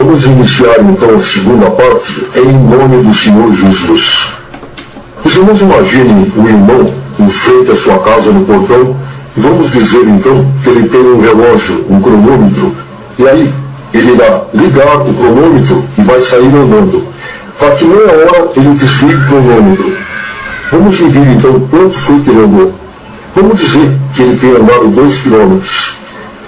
Vamos iniciar então a segunda parte em nome do Senhor Jesus. Os irmãos imaginem o irmão em frente à sua casa no portão e vamos dizer então que ele tem um relógio, um cronômetro, e aí ele irá ligar o cronômetro e vai sair andando. Daqui meia hora ele desliga o cronômetro. Vamos medir então quanto foi que ele andou. Vamos dizer que ele tem andado 2 quilômetros.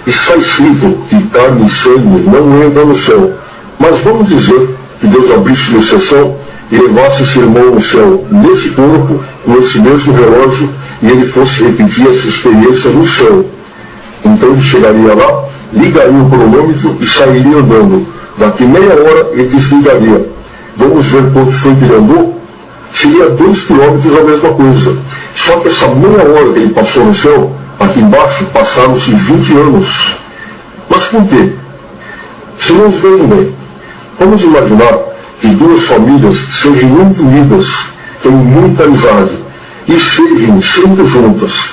Está escrito que carne e sangue não entram no céu. Mas vamos dizer que Deus abrisse exceção e levasse esse irmão no céu, nesse corpo, com esse mesmo relógio, e ele fosse repetir essa experiência no céu. Então ele chegaria lá, ligaria o cronômetro e sairia andando. Daqui meia hora ele desligaria. Vamos ver quanto foi que ele andou? Seria 2 quilômetros a mesma coisa. Só que essa meia hora que ele passou no céu, aqui embaixo passaram-se 20 anos. Mas por quê? Se nós vejam bem, vamos imaginar que 2 famílias sejam muito unidas, tenham muita amizade e estejam sempre juntas.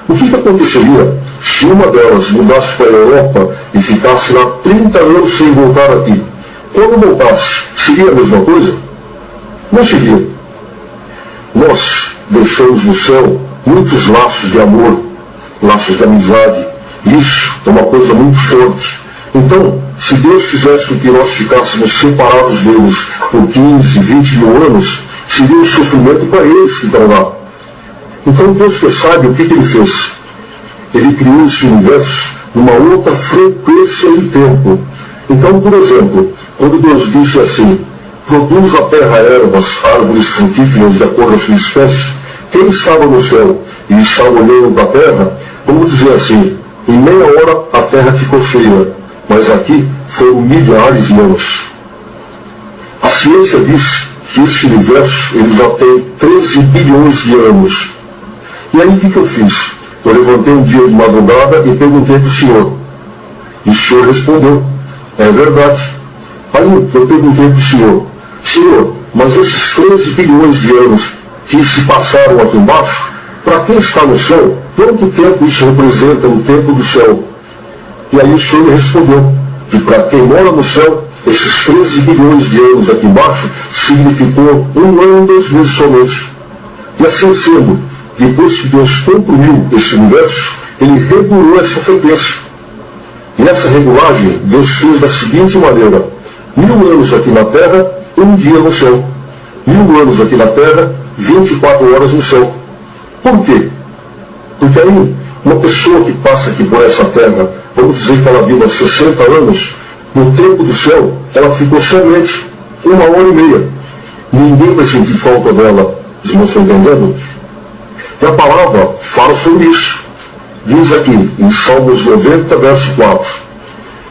O que aconteceria se uma delas mudasse para a Europa e ficasse lá 30 anos sem voltar aqui? Quando voltasse, seria a mesma coisa? Não seria. Nós deixamos no céu muitos laços de amor, laços de amizade. Isso é uma coisa muito forte. Então, se Deus fizesse com que nós ficássemos separados deles por 15, 20 mil anos, seria um sofrimento para eles que estão lá. Então Deus que sabe o que ele fez. Ele criou esse universo numa outra frequência de tempo. Então, por exemplo, quando Deus disse assim, produz a terra ervas, árvores frutíferas de acordo com a sua espécie, quem estava no céu e estava olhando para a terra, vamos dizer assim, em meia hora a terra ficou cheia, mas aqui foram milhares de anos. A ciência diz que esse universo ele já tem 13 bilhões de anos. E aí o que eu fiz? Eu levantei um dia de madrugada e perguntei para o Senhor. E o Senhor respondeu, é verdade. Aí eu perguntei para o Senhor, Senhor, mas esses 13 bilhões de anos que se passaram aqui embaixo, para quem está no céu, quanto tempo isso representa o tempo do céu? E aí o Senhor me respondeu, que para quem mora no céu, esses 13 bilhões de anos aqui embaixo significou 1 ano e 2 meses somente. E assim sendo, depois que Deus concluiu esse universo, ele regulou essa frequência. E essa regulagem Deus fez da seguinte maneira, 1000 anos aqui na Terra, 1 dia no céu. 1000 anos aqui na Terra, 24 horas no céu. Por quê? Porque aí, uma pessoa que passa aqui por essa Terra, vamos dizer que ela viva 60 anos, no tempo do céu, ela ficou somente 1 hora e meia. Ninguém vai sentir falta dela. Vocês não estão entendendo? E a palavra fala sobre isso. Diz aqui, em Salmos 90, verso 4.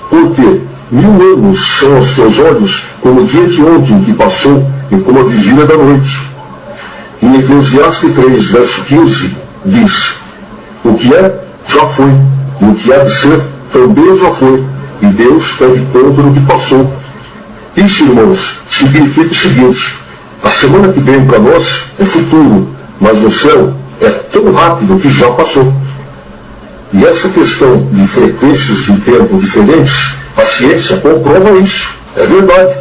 Porque 1000 anos são aos teus olhos como o dia de ontem que passou e como a vigília da noite. Em Eclesiastes 3, verso 15, diz, o que é, já foi, e o que há de ser, também já foi, e Deus pede conta do que passou. Isso, irmãos, significa o seguinte, a semana que vem para nós é futuro, mas no céu é tão rápido que já passou. E essa questão de frequências de tempo diferentes, a ciência comprova isso, é verdade.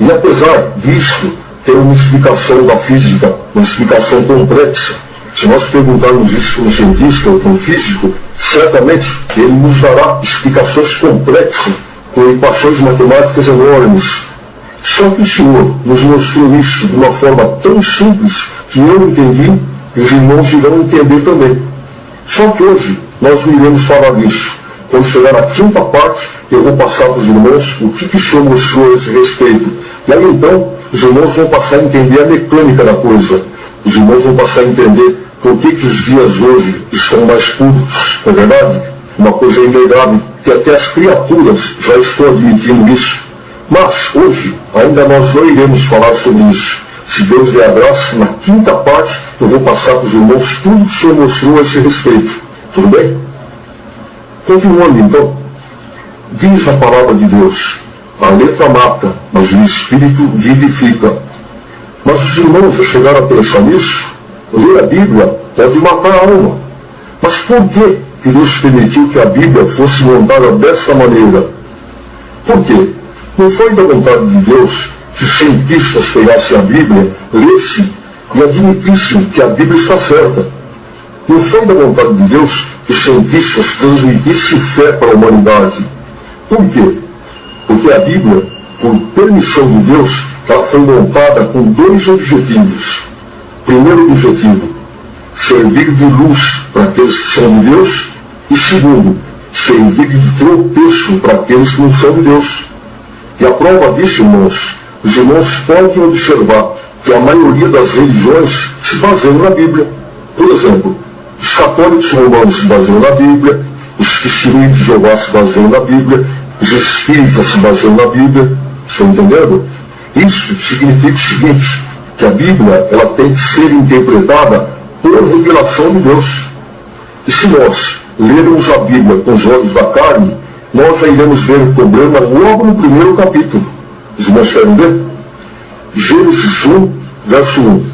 E apesar disto ter uma explicação da física, uma explicação complexa, se nós perguntarmos isso para um cientista ou para um físico, certamente ele nos dará explicações complexas, com equações matemáticas enormes. Só que o Senhor nos mostrou isso de uma forma tão simples que eu entendi e os irmãos irão entender também. Só que hoje nós não iremos falar disso. Quando chegar na 5ª parte, eu vou passar para os irmãos o que o Senhor mostrou a esse respeito. E aí então, os irmãos vão passar a entender a mecânica da coisa. Os irmãos vão passar a entender por que os dias hoje estão mais curtos. Não é verdade? Uma coisa inegável, que até as criaturas já estão admitindo isso. Mas, hoje, ainda nós não iremos falar sobre isso. Se Deus der a graça, na 5ª parte, eu vou passar para os irmãos tudo que o Senhor mostrou a esse respeito. Tudo bem? Continuando então, diz a palavra de Deus, a letra mata, mas o Espírito vivifica. Mas os irmãos já chegaram a pensar nisso? Ler a Bíblia pode matar a alma. Mas por que Deus permitiu que a Bíblia fosse montada dessa maneira? Por quê? Não foi da vontade de Deus que os cientistas pegassem a Bíblia, lessem e admitissem que a Bíblia está certa. Não foi da vontade de Deus que os cientistas transmitissem fé para a humanidade. Por quê? Porque a Bíblia, por permissão de Deus, ela foi montada com dois objetivos. Primeiro objetivo, servir de luz para aqueles que são de Deus. E segundo, servir de tropeço para aqueles que não são de Deus. E a prova disso, irmãos, os irmãos podem observar que a maioria das religiões se baseiam na Bíblia. Por exemplo, os católicos romanos se baseiam na Bíblia, os testemunhos de Jeová se baseiam na Bíblia, os espíritas se baseiam na Bíblia. Estão entendendo? Isso significa o seguinte, que a Bíblia ela tem que ser interpretada por revelação de Deus. E se nós lermos a Bíblia com os olhos da carne, nós já iremos ver o problema logo no primeiro capítulo. Os irmãos querem ver? Gênesis 1, verso 1.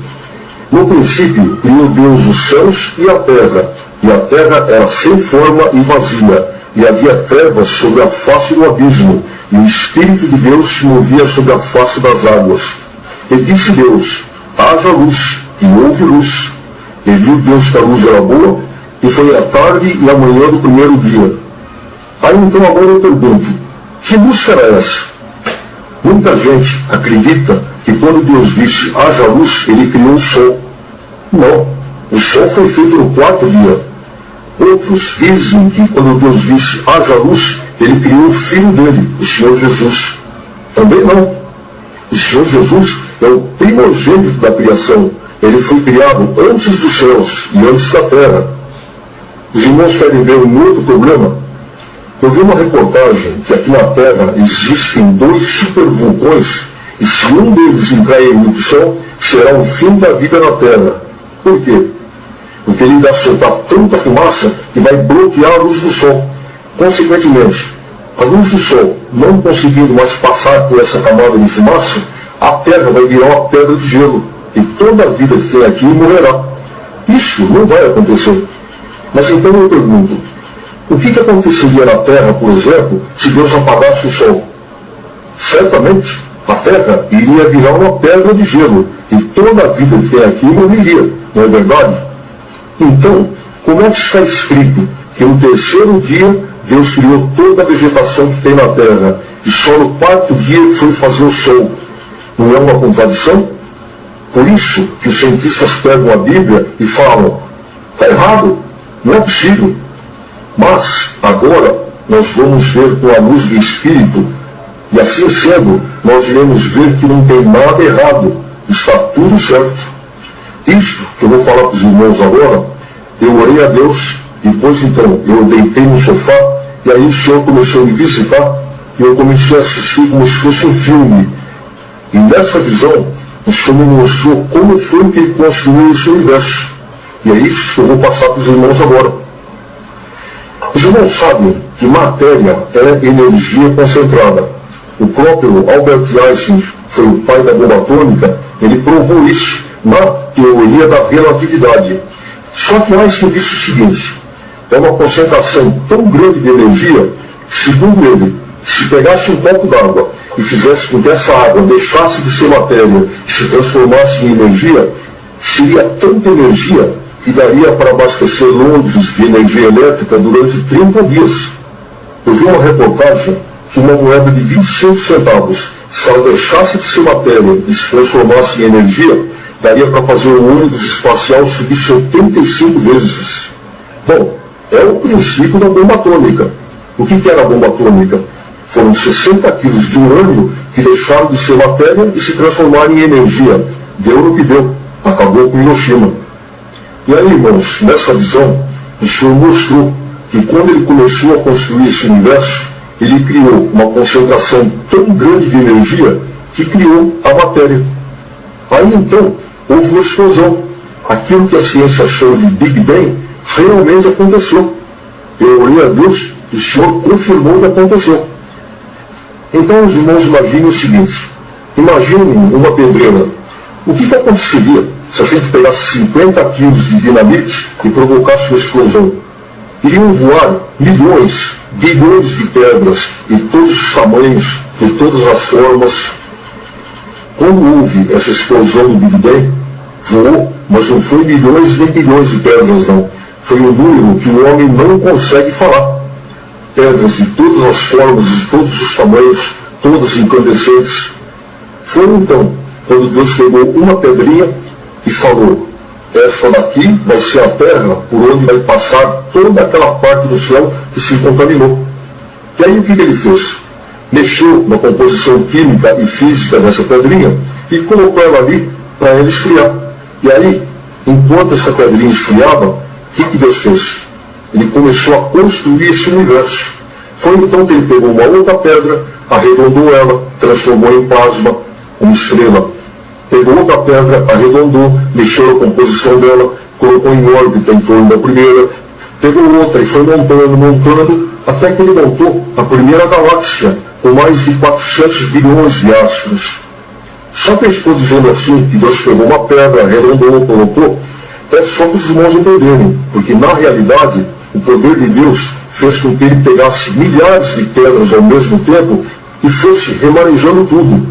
No princípio criou Deus os céus e a terra era sem forma e vazia, e havia trevas sobre a face do abismo, e o Espírito de Deus se movia sobre a face das águas. E disse Deus, haja luz, e houve luz. E viu Deus que a luz era boa, e foi a tarde e a manhã do primeiro dia. Aí então agora eu pergunto, que luz era essa? Muita gente acredita que quando Deus disse haja luz, ele criou o sol. Não, o sol foi feito no quarto dia. Outros dizem que quando Deus disse haja luz, ele criou o filho dele, o Senhor Jesus. Também não. O Senhor Jesus é o primogênito da criação. Ele foi criado antes dos céus e antes da terra. Os irmãos querem ver um outro problema? Eu vi uma reportagem que aqui na Terra existem 2 supervulcões e se um deles entrar em erupção, será o fim da vida na Terra. Por quê? Porque ele vai soltar tanta fumaça que vai bloquear a luz do Sol. Consequentemente, a luz do Sol não conseguindo mais passar por essa camada de fumaça, a Terra vai virar uma pedra de gelo e toda a vida que tem aqui morrerá. Isso não vai acontecer. Mas então eu pergunto, o que aconteceria na Terra, por exemplo, se Deus apagasse o Sol? Certamente, a Terra iria virar uma pedra de gelo e toda a vida que tem aqui morreria, não é verdade? Então, como é que está escrito que no terceiro dia Deus criou toda a vegetação que tem na Terra e só no quarto dia foi fazer o Sol? Não é uma contradição? Por isso que os cientistas pegam a Bíblia e falam, está errado, não é possível. Mas, agora, nós vamos ver com a luz do Espírito, e assim sendo, nós iremos ver que não tem nada errado, está tudo certo. Isto que eu vou falar para os irmãos agora, eu orei a Deus, depois então eu deitei no sofá, e aí o Senhor começou a me visitar, e eu comecei a assistir como se fosse um filme. E nessa visão, o Senhor me mostrou como foi que Ele construiu esse universo. E é isso que eu vou passar para os irmãos agora. Os irmãos sabem que matéria é energia concentrada. O próprio Albert Einstein, foi o pai da bomba atômica, ele provou isso na teoria da relatividade. Só que Einstein disse o seguinte, é uma concentração tão grande de energia, que, segundo ele, se pegasse um copo d'água e fizesse com que essa água deixasse de ser matéria e se transformasse em energia, seria tanta energia que daria para abastecer Londres de energia elétrica durante 30 dias. Eu vi uma reportagem que uma moeda de 25 centavos, se ela deixasse de ser matéria e se transformasse em energia, daria para fazer o ônibus espacial subir 75 vezes. Bom, é o princípio da bomba atômica. O que era a bomba atômica? Foram 60 quilos de urânio que deixaram de ser matéria e se transformaram em energia. Deu no que deu. Acabou com Hiroshima. E aí, irmãos, nessa visão, o Senhor mostrou que quando Ele começou a construir esse universo, Ele criou uma concentração tão grande de energia que criou a matéria. Aí então, houve uma explosão. Aquilo que a ciência chama de Big Bang realmente aconteceu. Eu orei a Deus e o Senhor confirmou que aconteceu. Então os irmãos imaginem o seguinte, imaginem uma pedreira. O que aconteceria se a gente pegasse 50 quilos de dinamite e provocasse uma explosão? iriam voar milhões, bilhões de pedras, de todos os tamanhos, de todas as formas. Quando houve essa explosão do Big Bang, voou, mas não foi milhões nem bilhões de pedras, não. Foi um número que o homem não consegue falar. Pedras de todas as formas, de todos os tamanhos, todas incandescentes. Foi então, quando Deus pegou uma pedrinha e falou: essa daqui vai ser a terra por onde vai passar toda aquela parte do céu que se contaminou. E aí o que ele fez? Mexeu na composição química e física dessa pedrinha e colocou ela ali para ela esfriar. E aí, enquanto essa pedrinha esfriava, o que Deus fez? Ele começou a construir esse universo. Foi então que ele pegou uma outra pedra, arredondou ela, transformou em plasma, uma estrela. Pegou outra pedra, arredondou, mexeu a composição dela, colocou em órbita em torno da primeira, pegou outra e foi montando, até que ele montou a primeira galáxia, com mais de 400 bilhões de astros. Só que eu estou dizendo assim, que Deus pegou uma pedra, arredondou, colocou, é só para os irmãos entenderem, porque na realidade, o poder de Deus fez com que ele pegasse milhares de pedras ao mesmo tempo e fosse remanejando tudo.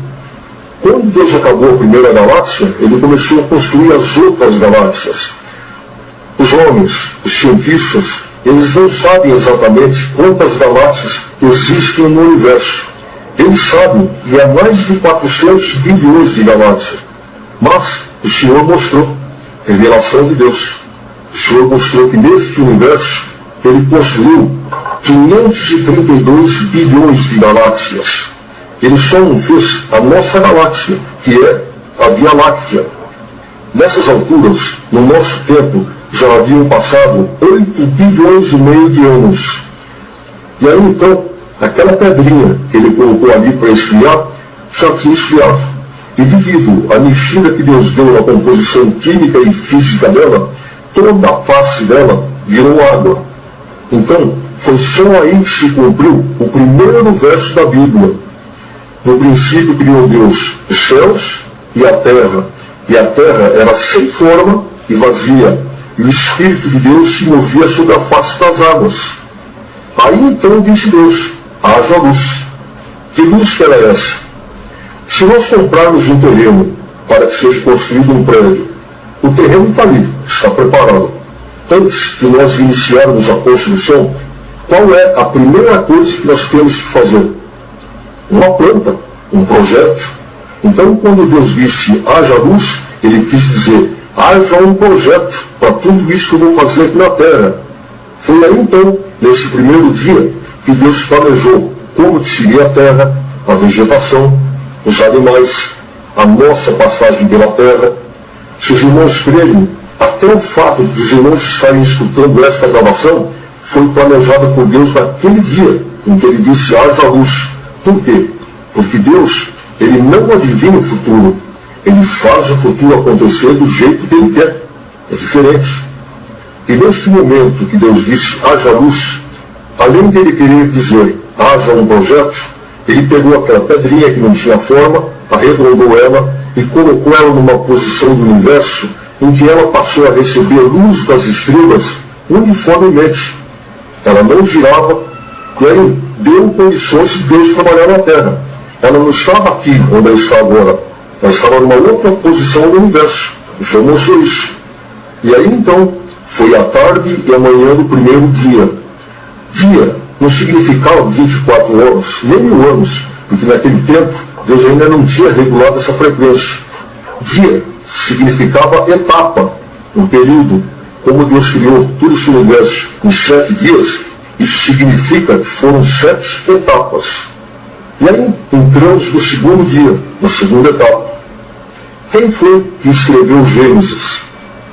Quando Deus acabou a primeira galáxia, ele começou a construir as outras galáxias. Os homens, os cientistas, eles não sabem exatamente quantas galáxias existem no universo. Eles sabem que há mais de 400 bilhões de galáxias. Mas o Senhor mostrou, revelação de Deus. O Senhor mostrou que neste universo ele construiu 532 bilhões de galáxias. Ele só não fez a nossa galáxia, que é a Via Láctea. Nessas alturas, no nosso tempo, já haviam passado 8 bilhões e meio de anos. E aí então, aquela pedrinha que ele colocou ali para esfriar, já tinha esfriado. E devido à mexida que Deus deu na composição química e física dela, toda a face dela virou água. Então, foi só aí que se cumpriu o primeiro verso da Bíblia. No princípio criou Deus os céus e a terra era sem forma e vazia, e o Espírito de Deus se movia sobre a face das águas. Aí então disse Deus: haja luz. Que luz que era essa? Se nós comprarmos um terreno para que seja construído um prédio, o terreno está ali, está preparado. Antes de nós iniciarmos a construção, qual é a primeira coisa que nós temos que fazer? Uma planta, um projeto. Então, quando Deus disse haja luz, ele quis dizer haja um projeto para tudo isso que eu vou fazer aqui na terra. Foi aí então, nesse primeiro dia, que Deus planejou como seria a terra, a vegetação, os animais, a nossa passagem pela terra. Se os irmãos crerem, até o fato de os irmãos estarem escutando esta gravação foi planejado por Deus naquele dia em que ele disse haja luz. Por quê? Porque Deus, ele não adivinha o futuro. Ele faz o futuro acontecer do jeito que ele quer. É diferente. E neste momento que Deus disse haja luz, além dele querer dizer haja um projeto, ele pegou aquela pedrinha que não tinha forma, arredondou ela e colocou ela numa posição do universo em que ela passou a receber luz das estrelas uniformemente. Ela não girava, e aí deu condições de Deus trabalhar na Terra. Ela não estava aqui onde ela está agora, ela estava numa outra posição do universo. O Senhor mostrou isso. E aí então, foi a tarde e a manhã do primeiro dia. Dia não significava 24 horas, nem 1000 anos, porque naquele tempo Deus ainda não tinha regulado essa frequência. Dia significava etapa, um período. Como Deus criou todo esse universo em 7 dias, isso significa que foram 7 etapas. E aí entramos no segundo dia, na segunda etapa. Quem foi que escreveu Gênesis?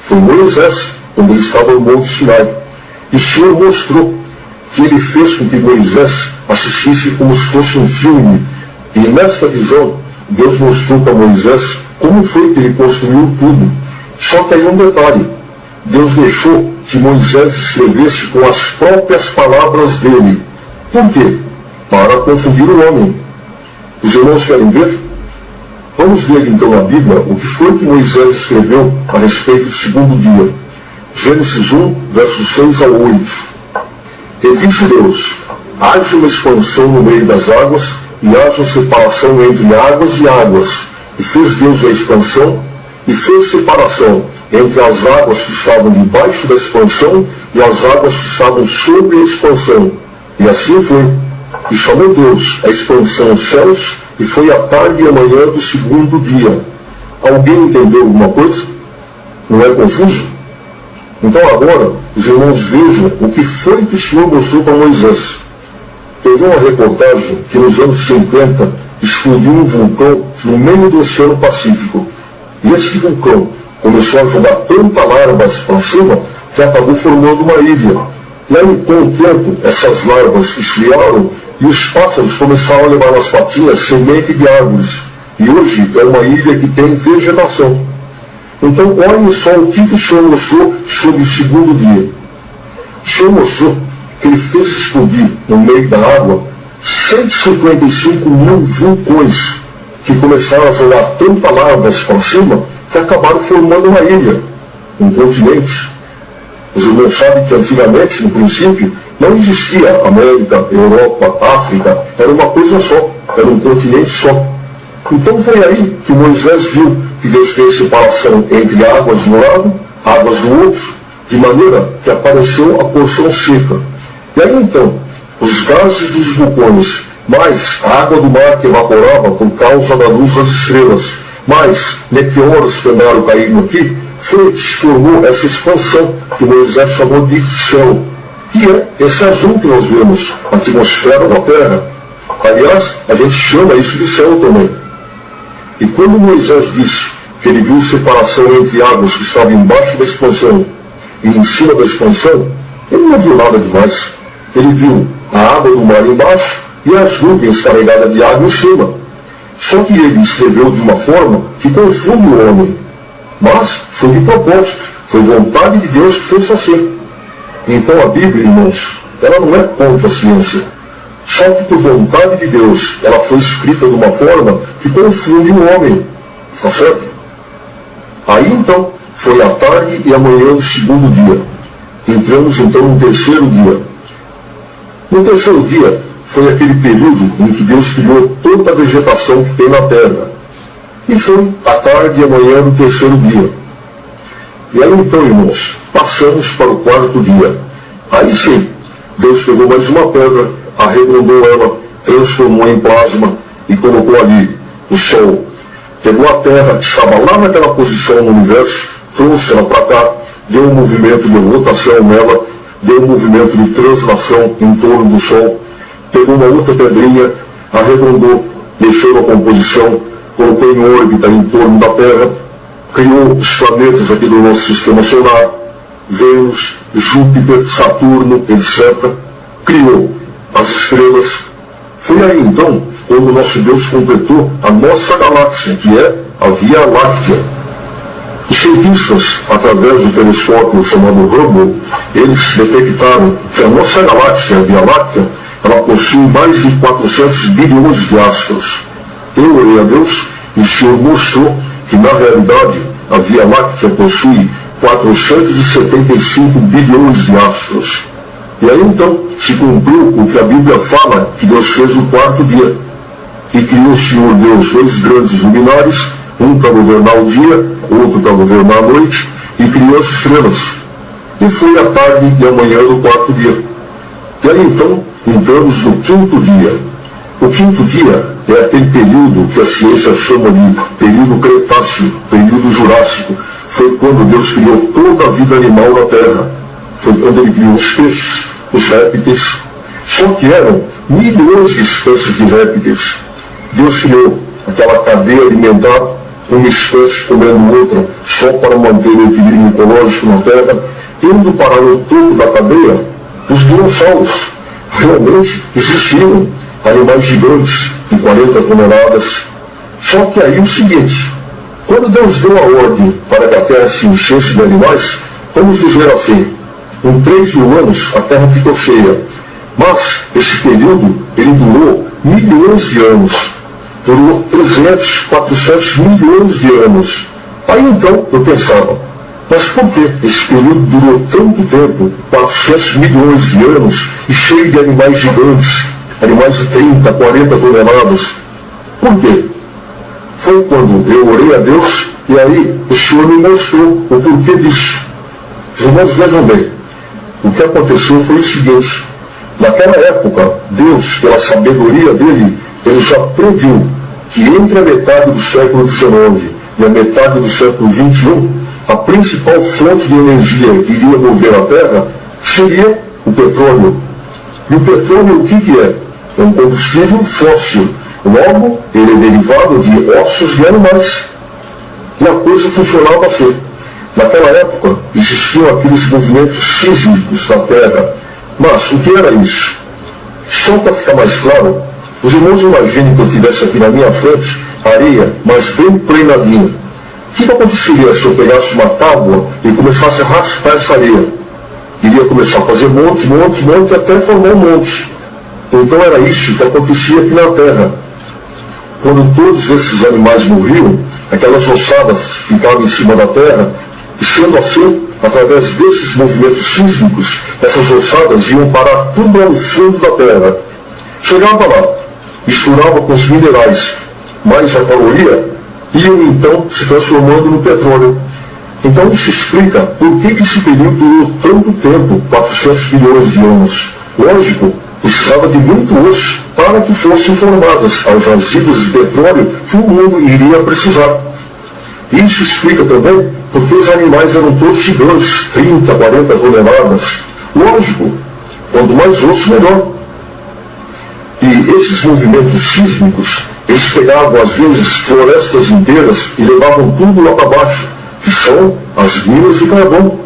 Foi Moisés, quando ele estava no Monte Sinai. E o Senhor mostrou que ele fez com que Moisés assistisse como se fosse um filme. E nesta visão, Deus mostrou para Moisés como foi que ele construiu tudo. Só que aí um detalhe: Deus deixou que Moisés escrevesse com as próprias palavras dele. Por quê? Para confundir o homem. Os irmãos querem ver? Vamos ver então na Bíblia o que foi que Moisés escreveu a respeito do segundo dia. Gênesis 1, versos 6 a 8. E disse Deus: haja uma expansão no meio das águas, e haja separação entre águas e águas. E fez Deus a expansão, e fez separação entre as águas que estavam debaixo da expansão e as águas que estavam sobre a expansão. E assim foi. E chamou Deus a expansão os céus, e foi a tarde e a manhã do segundo dia. Alguém entendeu alguma coisa? Não é confuso? Então agora, os irmãos vejam o que foi que o Senhor mostrou para Moisés. Teve uma reportagem que nos anos 50 explodiu um vulcão no meio do Oceano Pacífico. E este vulcão começou a jogar tanta larvas para cima que acabou formando uma ilha. E aí, com o tempo, essas larvas esfriaram e os pássaros começaram a levar nas patinhas semente de árvores. E hoje é uma ilha que tem vegetação. Então, olhem só o que o Senhor mostrou sobre o segundo dia. O Senhor mostrou que ele fez explodir no meio da água 155 mil vulcões que começaram a jogar tanta larvas para cima que acabaram formando uma ilha, um continente. Os irmãos sabem que antigamente, no princípio, não existia América, Europa, África, era uma coisa só, era um continente só. Então foi aí que Moisés viu que Deus fez separação entre águas de um lado, águas do outro, de maneira que apareceu a porção seca. E aí então, os gases dos vulcões, mais a água do mar que evaporava por causa da luz das estrelas, mais meteoros que andaram caindo aqui, foi que se formou essa expansão que Moisés chamou de céu, que é esse azul que nós vemos, a atmosfera da Terra. Aliás, a gente chama isso de céu também. E quando Moisés disse que ele viu separação entre águas que estavam embaixo da expansão e em cima da expansão, ele não viu nada demais. Ele viu a água do mar embaixo e as nuvens carregadas de água em cima. Só que ele escreveu de uma forma que confunde o homem. Mas foi de propósito, foi vontade de Deus que fez assim. Então a Bíblia, irmãos, ela não é contra a ciência. Só que por vontade de Deus, ela foi escrita de uma forma que confunde o homem. Está certo? Aí então, foi a tarde e a manhã do segundo dia. Entramos então no terceiro dia. No terceiro dia, foi aquele período em que Deus criou toda a vegetação que tem na terra. E foi a tarde e a manhã do terceiro dia. E aí então, irmãos, passamos para o quarto dia. Aí sim, Deus pegou mais uma pedra, arredondou ela, transformou em plasma e colocou ali o Sol. Pegou a Terra, que estava lá naquela posição no universo, trouxe ela para cá, deu um movimento de rotação nela, deu um movimento de translação em torno do Sol, pegou uma outra pedrinha, arredondou, deixou a composição, colocou em órbita em torno da Terra, criou os planetas aqui do nosso sistema solar, Vênus, Júpiter, Saturno, etc. Criou as estrelas. Foi aí então quando o nosso Deus completou a nossa galáxia, que é a Via Láctea. Os cientistas, através do telescópio chamado Hubble, eles detectaram que a nossa galáxia, a Via Láctea, ela possui mais de 400 bilhões de astros. Eu orei a Deus e o Senhor mostrou que, na realidade, a Via Láctea possui 475 bilhões de astros. E aí então se cumpriu o que a Bíblia fala que Deus fez no quarto dia. E criou o Senhor Deus dois grandes luminares, um para governar o dia, outro para governar a noite, e criou as estrelas. E foi a tarde e a manhã do quarto dia. E aí então entramos no quinto dia. O quinto dia é aquele período que a ciência chama de período Cretáceo, período Jurássico. Foi quando Deus criou toda a vida animal na Terra. Foi quando ele criou os peixes, os répteis. Só que eram milhões de espécies de répteis. Deus criou aquela cadeia alimentar, uma espécie comendo outra, só para manter o equilíbrio ecológico na Terra. Indo para o topo da cadeia, os dinossauros. Realmente existiam animais gigantes de 40 toneladas. Só que aí o seguinte, quando Deus deu a ordem para que a Terra se enchesse de animais, vamos dizer assim, em 3.000 anos a Terra ficou cheia. Mas esse período, ele durou milhões de anos. Durou 300, 400 milhões de anos. Aí então eu pensava, Mas por que esse período durou tanto tempo, 400 milhões de anos, e cheio de animais gigantes, animais de 30, 40 toneladas? Por quê? Foi quando eu orei a Deus e aí o Senhor me mostrou o porquê disso. Os irmãos, vejam bem, o que aconteceu foi o seguinte: naquela época, Deus, pela sabedoria dele, ele já previu que entre a metade do século XIX e a metade do século XXI, a principal fonte de energia que iria mover a Terra seria o petróleo. E o petróleo, o que é? É um combustível fóssil. Logo, ele é derivado de ossos de animais. E a coisa funcionava assim. Naquela época, existiam aqueles movimentos sísmicos na Terra. Mas o que era isso? Só para ficar mais claro, os irmãos imaginem que eu tivesse aqui na minha frente areia, mas bem treinadinha. O que aconteceria se eu pegasse uma tábua e começasse a raspar essa areia? Iria começar a fazer monte, até formar um monte. Então era isso que acontecia aqui na Terra. Quando todos esses animais morriam, aquelas ossadas ficavam em cima da Terra, e sendo assim, através desses movimentos sísmicos, essas ossadas iam parar tudo ao fundo da Terra. Chegava lá, misturava com os minerais, mais a caloria, iam então se transformando no petróleo. Então isso explica por que esse período durou tanto tempo, 400 milhões de anos. Lógico, precisava de muito osso para que fossem formadas as jazidas de petróleo que o mundo iria precisar. Isso explica também porque os animais eram todos gigantes, 30, 40 toneladas. Lógico, quanto mais osso, melhor. E esses movimentos sísmicos, eles pegavam às vezes florestas inteiras e levavam tudo lá para baixo, que são as minas de carvão.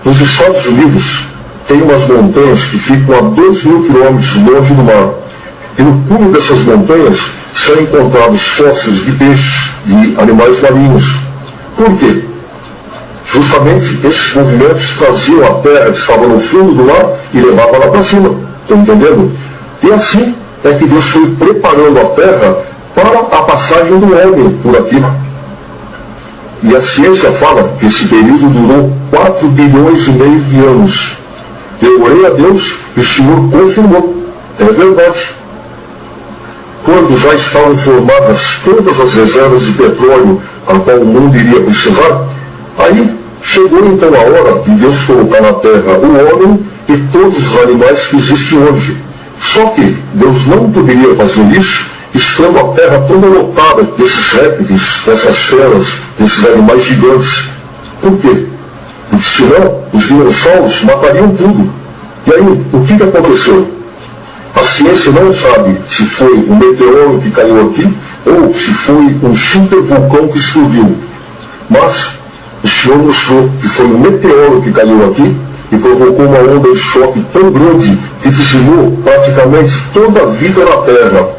Nos Estados Unidos, tem umas montanhas que ficam a 2.000 quilômetros longe do mar. E no cume dessas montanhas são encontrados fósseis de peixes, de animais marinhos. Por quê? Justamente esses movimentos traziam a terra que estava no fundo do mar e levavam lá para cima. Estão entendendo? E assim é que Deus foi preparando a terra para a passagem do homem por aqui. E a ciência fala que esse período durou 4 bilhões e meio de anos. Eu orei a Deus e o Senhor confirmou. É verdade. Quando já estavam formadas todas as reservas de petróleo a qual o mundo iria precisar, aí chegou então a hora de Deus colocar na terra o homem e todos os animais que existem hoje. Só que Deus não poderia fazer isso estando a terra toda lotada desses répteis, dessas feras, desses animais gigantes. Por quê? Porque senão os dinossauros matariam tudo. E aí, o que aconteceu? A ciência não sabe se foi um meteoro que caiu aqui ou se foi um super vulcão que explodiu. Mas o Senhor mostrou que foi um meteoro que caiu aqui e provocou uma onda de choque tão grande que dizimou praticamente toda a vida na Terra.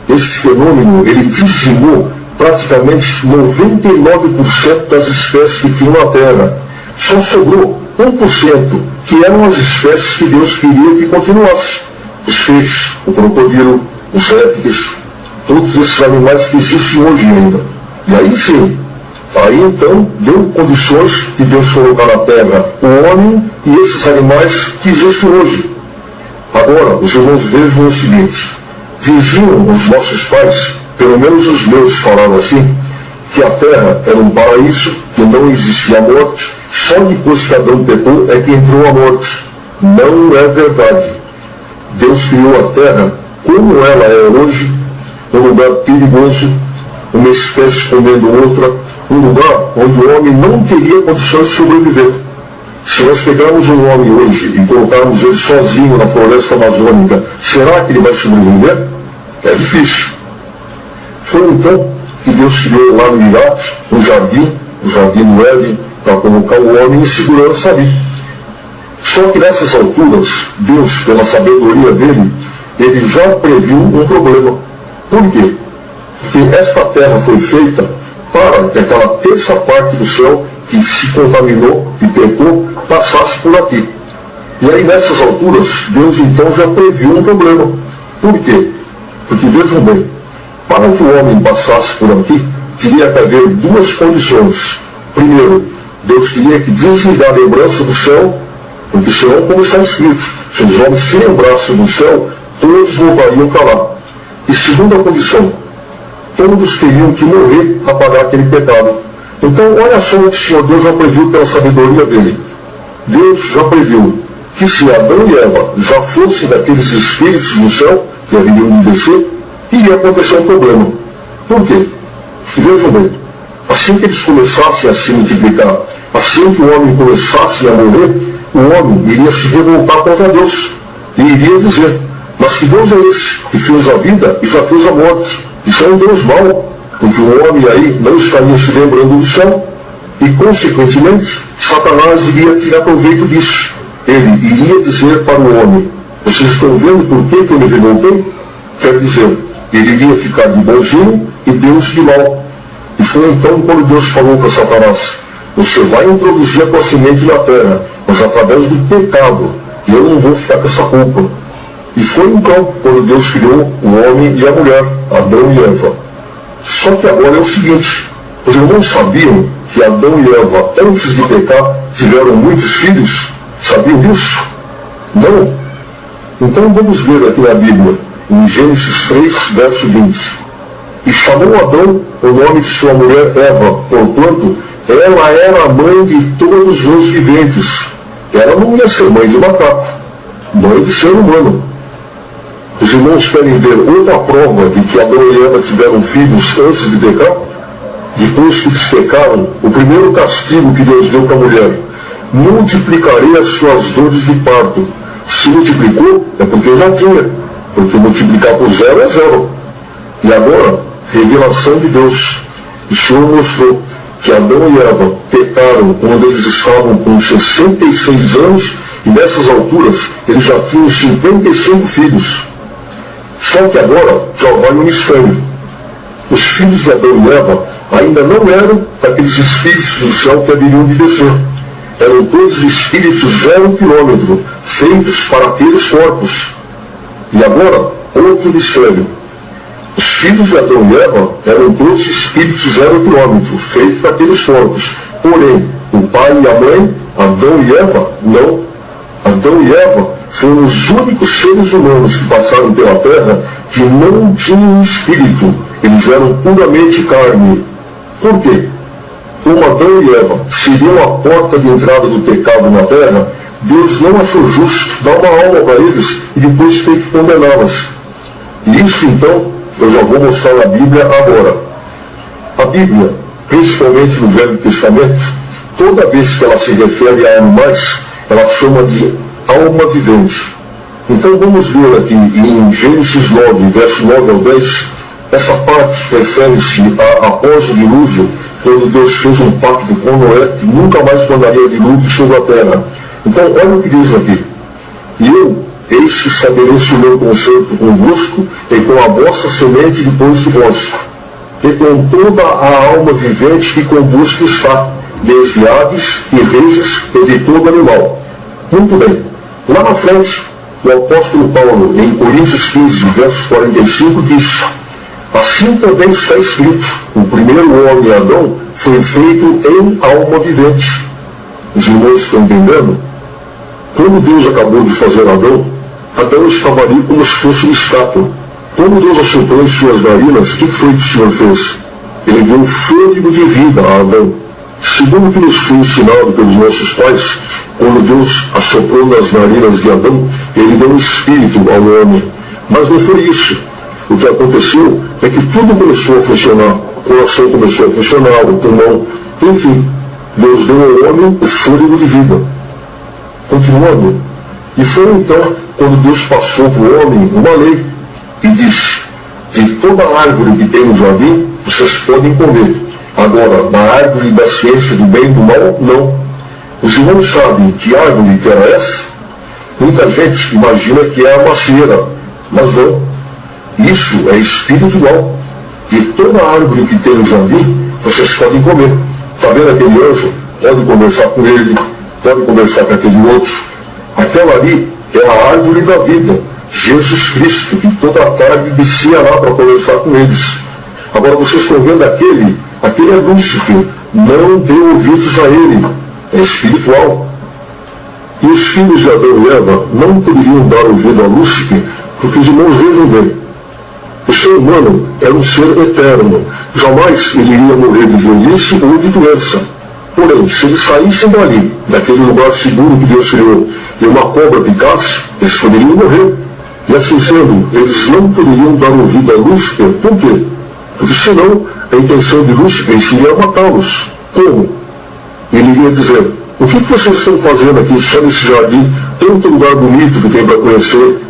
Este fenômeno, ele dizimou praticamente 99% das espécies que tinham na Terra. Só sobrou 1%, que eram as espécies que Deus queria que continuasse. Os peixes, o crocodilo, os répteis, todos esses animais que existem hoje ainda. E aí sim, aí então deu condições de Deus colocar na terra o homem e esses animais que existem hoje. Agora, os irmãos vejam o seguinte: diziam os nossos pais, pelo menos os meus falaram assim, que a terra era um paraíso, que não existia morte, só depois que Adão pecou é que entrou a morte. Não é verdade. Deus criou a terra como ela é hoje, um lugar perigoso, uma espécie comendo outra, um lugar onde o homem não teria condições de sobreviver. Se nós pegarmos um homem hoje e colocarmos ele sozinho na floresta amazônica, será que ele vai sobreviver? É difícil. Foi então que Deus criou lá no Iraque um jardim, o jardim do Éden, para colocar o homem em segurança ali. Só que nessas alturas, Deus, pela sabedoria dele, ele já previu um problema. Por quê? Porque esta terra foi feita para que aquela terça parte do céu que se contaminou e pecou passasse por aqui. E aí nessas alturas, Deus então já previu um problema. Por quê? Porque vejam bem, para que o homem passasse por aqui, teria que haver duas condições. Primeiro, Deus queria que desligar a lembrança do céu, porque senão, como está escrito, se os homens se lembrassem do céu, todos voltariam para lá. E segunda condição, todos teriam que morrer a pagar aquele pecado. Então, olha só o que o Senhor Deus já previu pela sabedoria dele. Deus já previu que se Adão e Eva já fossem daqueles espíritos do céu, que haveriam de descer, iria acontecer um problema. Por quê? Vejam bem, assim que eles começassem a se multiplicar, assim que o homem começasse a morrer, o homem iria se revoltar contra Deus e iria dizer: mas que Deus é esse que fez a vida e já fez a morte? Isso é um Deus mau, porque o homem aí não estaria se lembrando do céu e, consequentemente, Satanás iria tirar proveito disso. Ele iria dizer para o homem: vocês estão vendo por que eu me revoltei? Quer dizer, ele iria ficar de bonzinho e Deus de mal. E foi então quando Deus falou para Satanás: você vai introduzir a tua semente na terra, mas através do pecado, e eu não vou ficar com essa culpa. E foi então quando Deus criou o homem e a mulher, Adão e Eva. Só que agora é o seguinte: os irmãos sabiam que Adão e Eva, antes de pecar, tiveram muitos filhos? Sabiam disso? Não? Então vamos ver aqui na Bíblia, em Gênesis 3, verso 20. E chamou Adão o nome de sua mulher Eva, porquanto ela era a mãe de todos os viventes. Ela não ia ser mãe de macaco, mãe de ser humano. Os irmãos querem ver outra prova de que Adão e Eva tiveram filhos antes de pecar? Depois que eles pecaram, o primeiro castigo que Deus deu para a mulher: multiplicarei as suas dores de parto. Se multiplicou, é porque eu já tinha, porque multiplicar por zero é zero. E agora, revelação de Deus. O Senhor mostrou que Adão e Eva pecaram quando eles estavam com 66 anos e nessas alturas eles já tinham 55 filhos. Só que agora já vai um mistério. Os filhos de Adão e Eva ainda não eram daqueles espíritos do céu que haveriam de descer. Eram todos espíritos 0 quilômetro, feitos para aqueles corpos. E agora, outro mistério. Os filhos de Adão e Eva eram todos espíritos 0 quilômetro, feitos para aqueles corpos. Porém, o pai e a mãe, Adão e Eva, não. Adão e Eva foram os únicos seres humanos que passaram pela terra que não tinham espírito. Eles eram puramente carne. Por quê? Como Adão e Eva seriam a porta de entrada do pecado na terra, Deus não achou justo dar uma alma para eles e depois ter que condená-las. E isso então eu já vou mostrar na Bíblia agora. A Bíblia, principalmente no Velho Testamento, toda vez que ela se refere a animais, ela chama de alma vivente. Então vamos ver aqui em Gênesis 9, verso 9 ao 10, essa parte refere-se a após o dilúvio, quando Deus fez um pacto com Noé que nunca mais mandaria dilúvio sobre a terra. Então olha o que diz aqui: e eu, eis que estabeleço o meu concerto convosco e com a vossa semente depois de vós, e com toda a alma vivente que convosco está, desde aves e reis e de todo animal. Muito bem. Lá na frente, o apóstolo Paulo, em Coríntios 15, verso 45, diz: assim também está escrito, o primeiro homem, Adão, foi feito em alma vivente. Os irmãos estão entendendo? Quando Deus acabou de fazer Adão, Adão estava ali como se fosse uma estátua. Quando Deus assoprou em suas narinas, o que foi que o Senhor fez? Ele deu fôlego de vida a Adão. Segundo o que nos foi ensinado pelos nossos pais, quando Deus assoprou nas narinas de Adão, ele deu um espírito ao homem. Mas não foi isso. O que aconteceu é que tudo começou a funcionar. O coração começou a funcionar, o pulmão. Enfim, Deus deu ao homem o fôlego de vida. Continuando. E foi então quando Deus passou para o homem uma lei e disse: de toda árvore que tem no jardim, vocês podem comer. Agora, da árvore da ciência do bem e do mal, não. Os irmãos sabem que árvore que era essa? Muita gente imagina que é a macieira, mas não. Isso é espiritual. De toda árvore que tem no jardim, vocês podem comer. Está vendo aquele anjo? Pode conversar com ele, pode conversar com aquele outro. Aquela ali é a árvore da vida, Jesus Cristo, que toda a tarde descia lá para conversar com eles. Agora vocês estão vendo aquele Aquele é Lúcifer, não dê ouvidos a ele, é espiritual. E os filhos de Adão e Eva não poderiam dar ouvido a Lúcifer, porque os irmãos vejam bem. O ser humano era um ser eterno, jamais ele iria morrer de velhice ou de doença. Porém, se eles saíssem dali, daquele lugar seguro que Deus criou, e uma cobra picasse, eles poderiam morrer. E assim sendo, eles não poderiam dar ouvido a Lúcifer. Por quê? Porque senão a intenção de Lúcifer seria matá-los. Como? Ele iria dizer: o que vocês estão fazendo aqui só nesse jardim, tanto lugar bonito que tem para conhecer?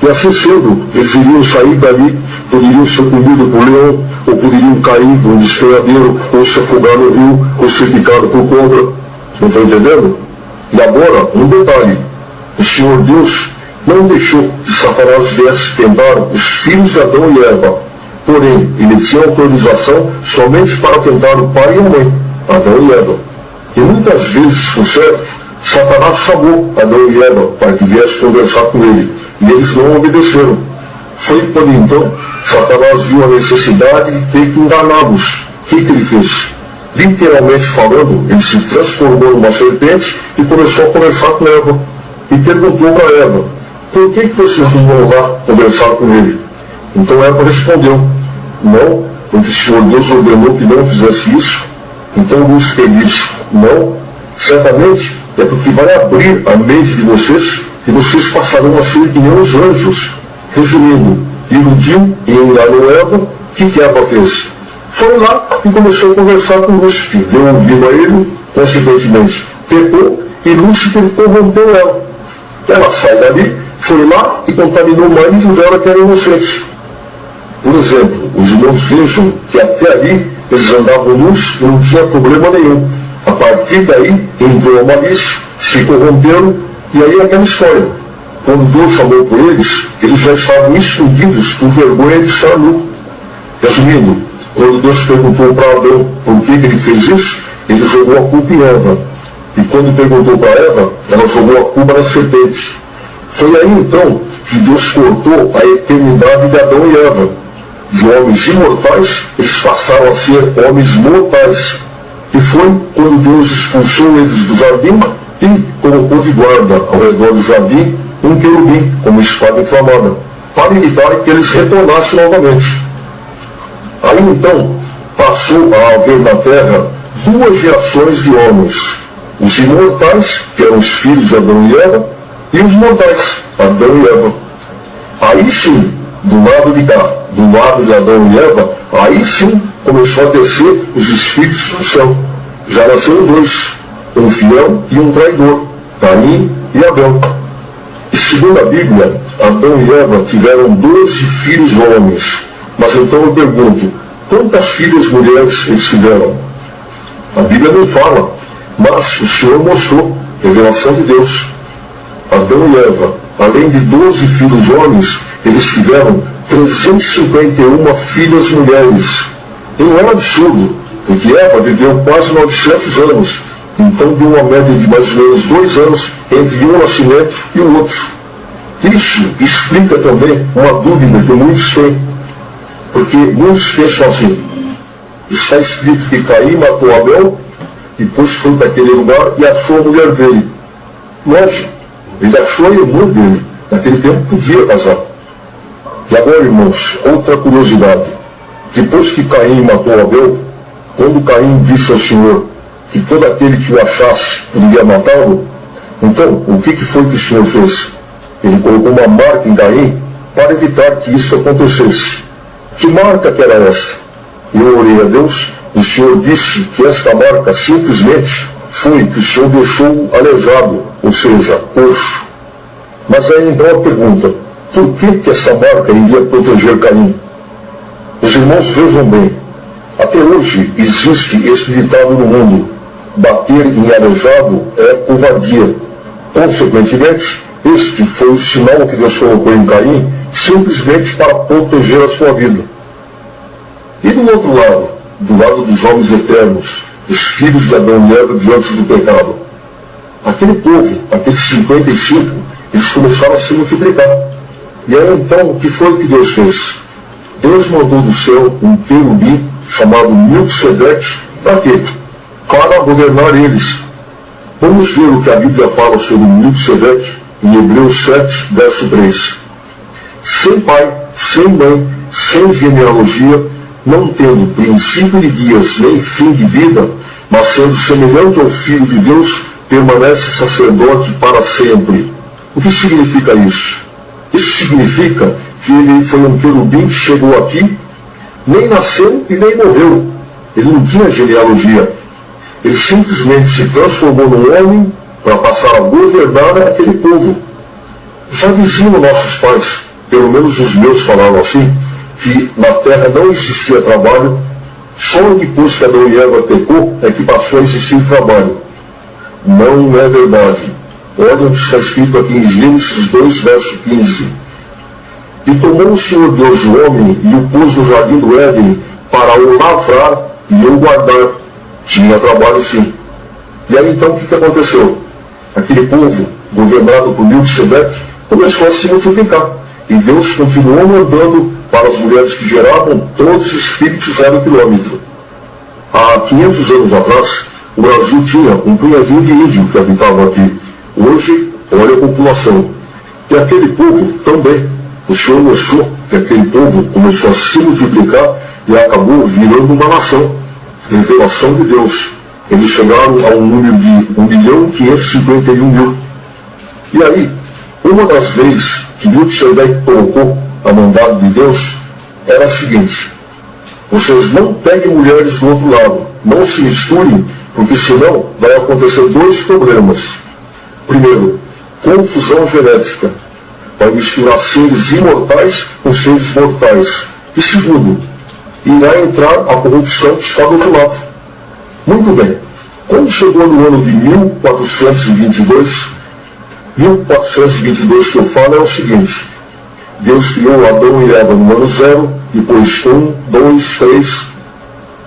E assim sendo, eles iriam sair dali, poderiam ser comidos por leão, ou poderiam cair num despenhadeiro, ou se afogar no rio, ou ser picado por cobra. Não estão entendendo? E agora, um detalhe: o Senhor Deus não deixou que Satanás viesse tentar os filhos de Adão e Eva. Porém, ele tinha autorização somente para tentar o pai e a mãe, Adão e Eva. E muitas vezes, por certo, Satanás chamou Adão e Eva para que viesse conversar com ele. E eles não obedeceram. Foi quando então Satanás viu a necessidade de ter que enganá-los. O que ele fez? Literalmente falando, ele se transformou numa serpente e começou a conversar com Eva. E perguntou para Eva: por que vocês não vão lá conversar com ele? Então Eva respondeu: não, porque o Senhor Deus ordenou que não fizesse isso. Então Lúcifer disse: não, certamente é porque vai abrir a mente de vocês e vocês passarão a ser que nem os anjos. Resumindo, iludiu e enganou Eva. O que Eva fez? Foi lá e começou a conversar com Lúcifer. Deu ouvido a ele, consequentemente pecou, e Lúcifer corrompeu ela. Ela sai dali, foi lá e contaminou o marido dela, que era inocente. Por exemplo, os irmãos vejam que até ali eles andavam nus e não tinha problema nenhum. A partir daí entrou a malícia, se corromperam. E aí aquela história, quando Deus chamou por eles, eles já estavam escondidos por vergonha de estar nu. Resumindo, quando Deus perguntou para Adão por que ele fez isso, ele jogou a culpa em Eva. E quando perguntou para Eva, ela jogou a culpa na serpente. Foi aí então que Deus cortou a eternidade de Adão e Eva. De homens imortais, eles passaram a ser homens mortais. E foi quando Deus expulsou eles do jardim e colocou de guarda ao redor do jardim um querubim com uma espada inflamada, para evitar que eles retornassem novamente. Aí então passou a haver na terra duas gerações de homens: os imortais, que eram os filhos de Adão e Eva, e os mortais, Adão e Eva. Aí sim, do lado de cá, do lado de Adão e Eva, aí sim começou a descer os espíritos do céu. Já nasceram dois: um fiel e um traidor, Caim e Abel. E segundo a Bíblia, Adão e Eva tiveram 12 filhos homens. Mas então eu pergunto: quantas filhas mulheres eles tiveram? A Bíblia não fala, mas o Senhor mostrou, revelação de Deus. Adão e Eva, além de 12 filhos homens, eles tiveram 351 filhas mulheres. E não é um absurdo, porque Eva viveu quase 900 anos. Então deu uma média de mais ou menos 2 anos entre um nascimento e o outro. Isso explica também uma dúvida que muitos têm. Porque muitos pensam assim: está escrito que Caim matou Abel, depois foi para aquele lugar e achou a mulher dele. Lógico, ele achou a irmã dele. Naquele tempo podia casar. E agora, irmãos, outra curiosidade. Depois que Caim matou Abel, quando Caim disse ao Senhor que todo aquele que o achasse poderia matá-lo, então o que foi que o Senhor fez? Ele colocou uma marca em Caim para evitar que isso acontecesse. Que marca que era essa? Eu orei a Deus, o Senhor disse que esta marca simplesmente foi que o Senhor deixou aleijado, ou seja, coxo. Mas aí então a pergunta: por que essa marca iria proteger Caim? Os irmãos vejam bem, até hoje existe esse ditado no mundo: bater em aleijado é covardia. Consequentemente, este foi o sinal que Deus colocou em Caim, simplesmente para proteger a sua vida. E do outro lado, do lado dos homens eternos, os filhos de Adão e Eva diante do pecado, aquele povo, aqueles 55, eles começaram a se multiplicar. E aí então, o que foi que Deus fez? Deus mandou do céu um querubim chamado Melquisedeque, para quê? Para governar eles. Vamos ver o que a Bíblia fala sobre Melquisedeque em Hebreus 7, verso 3. Sem pai, sem mãe, sem genealogia, não tendo princípio de dias nem fim de vida, mas sendo semelhante ao Filho de Deus, permanece sacerdote para sempre. O que significa isso? Isso significa que ele foi um querubim que chegou aqui, nem nasceu e nem morreu. Ele não tinha genealogia. Ele simplesmente se transformou num homem para passar a governar aquele povo. Já diziam nossos pais, pelo menos os meus falavam assim, que na terra não existia trabalho, só depois que Adão e Eva pecou é que passou a existir trabalho. Não é verdade. Olha o que está escrito aqui em Gênesis 2, verso 15. E tomou o Senhor Deus o homem e o pôs no jardim do Éden para o lavrar e o guardar. Tinha trabalho sim. E aí então o que aconteceu? Aquele povo, governado por Melquisedeque, começou a se multiplicar. E Deus continuou mandando para as mulheres que geravam todos os espíritos 0 quilômetro. Há 500 anos atrás, o Brasil tinha um punhadinho de índio que habitavam aqui. Hoje, olha a população. E aquele povo também. O Senhor mostrou que aquele povo começou a se multiplicar e acabou virando uma nação. Revelação de Deus. Eles chegaram a um número de 1.551.000. E aí, uma das leis que Melquisedeque colocou a mandado de Deus era a seguinte: vocês não peguem mulheres do outro lado, não se misturem, porque senão vai acontecer dois problemas. Primeiro, confusão genética. Vai misturar seres imortais com seres mortais. E segundo, irá entrar a corrupção que está do outro lado. Muito bem. Quando chegou no ano de 1422, 1422 que eu falo é o seguinte: Deus criou Adão e Eva no ano 0, depois 1, 2, 3.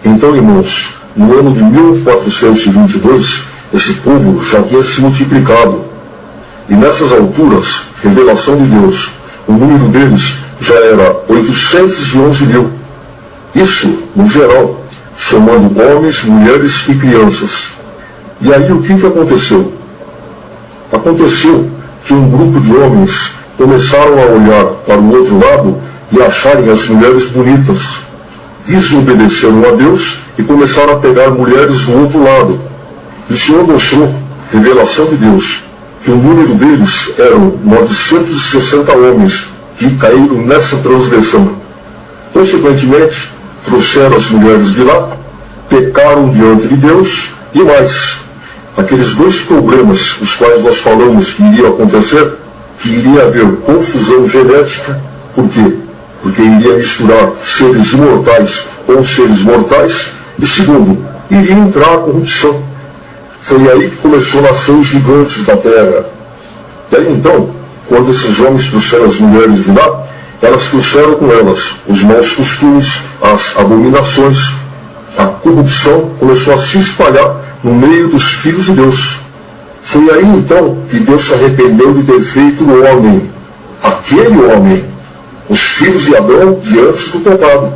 Então, irmãos, no ano de 1422, esse povo já tinha se multiplicado. E nessas alturas, revelação de Deus, o número deles já era 811.000. Isso, no geral, somando homens, mulheres e crianças. E aí o que aconteceu? Aconteceu que um grupo de homens começaram a olhar para o outro lado e acharem as mulheres bonitas. Desobedeceram a Deus e começaram a pegar mulheres do outro lado. E o Senhor mostrou, revelação de Deus, que o número deles eram 960 homens que caíram nessa transgressão. Consequentemente, trouxeram as mulheres de lá, pecaram diante de Deus e mais. Aqueles dois problemas, os quais nós falamos que iria acontecer, que iria haver confusão genética. Por quê? Porque iria misturar seres imortais com seres mortais. E segundo, iria entrar a corrupção. Foi aí que começou a nascer os gigantes da terra. E aí então, quando esses homens trouxeram as mulheres de lá, elas trouxeram com elas os maus costumes, as abominações. A corrupção começou a se espalhar no meio dos filhos de Deus. Foi aí então que Deus se arrependeu de ter feito o homem, aquele homem, os filhos de Adão diante do pecado.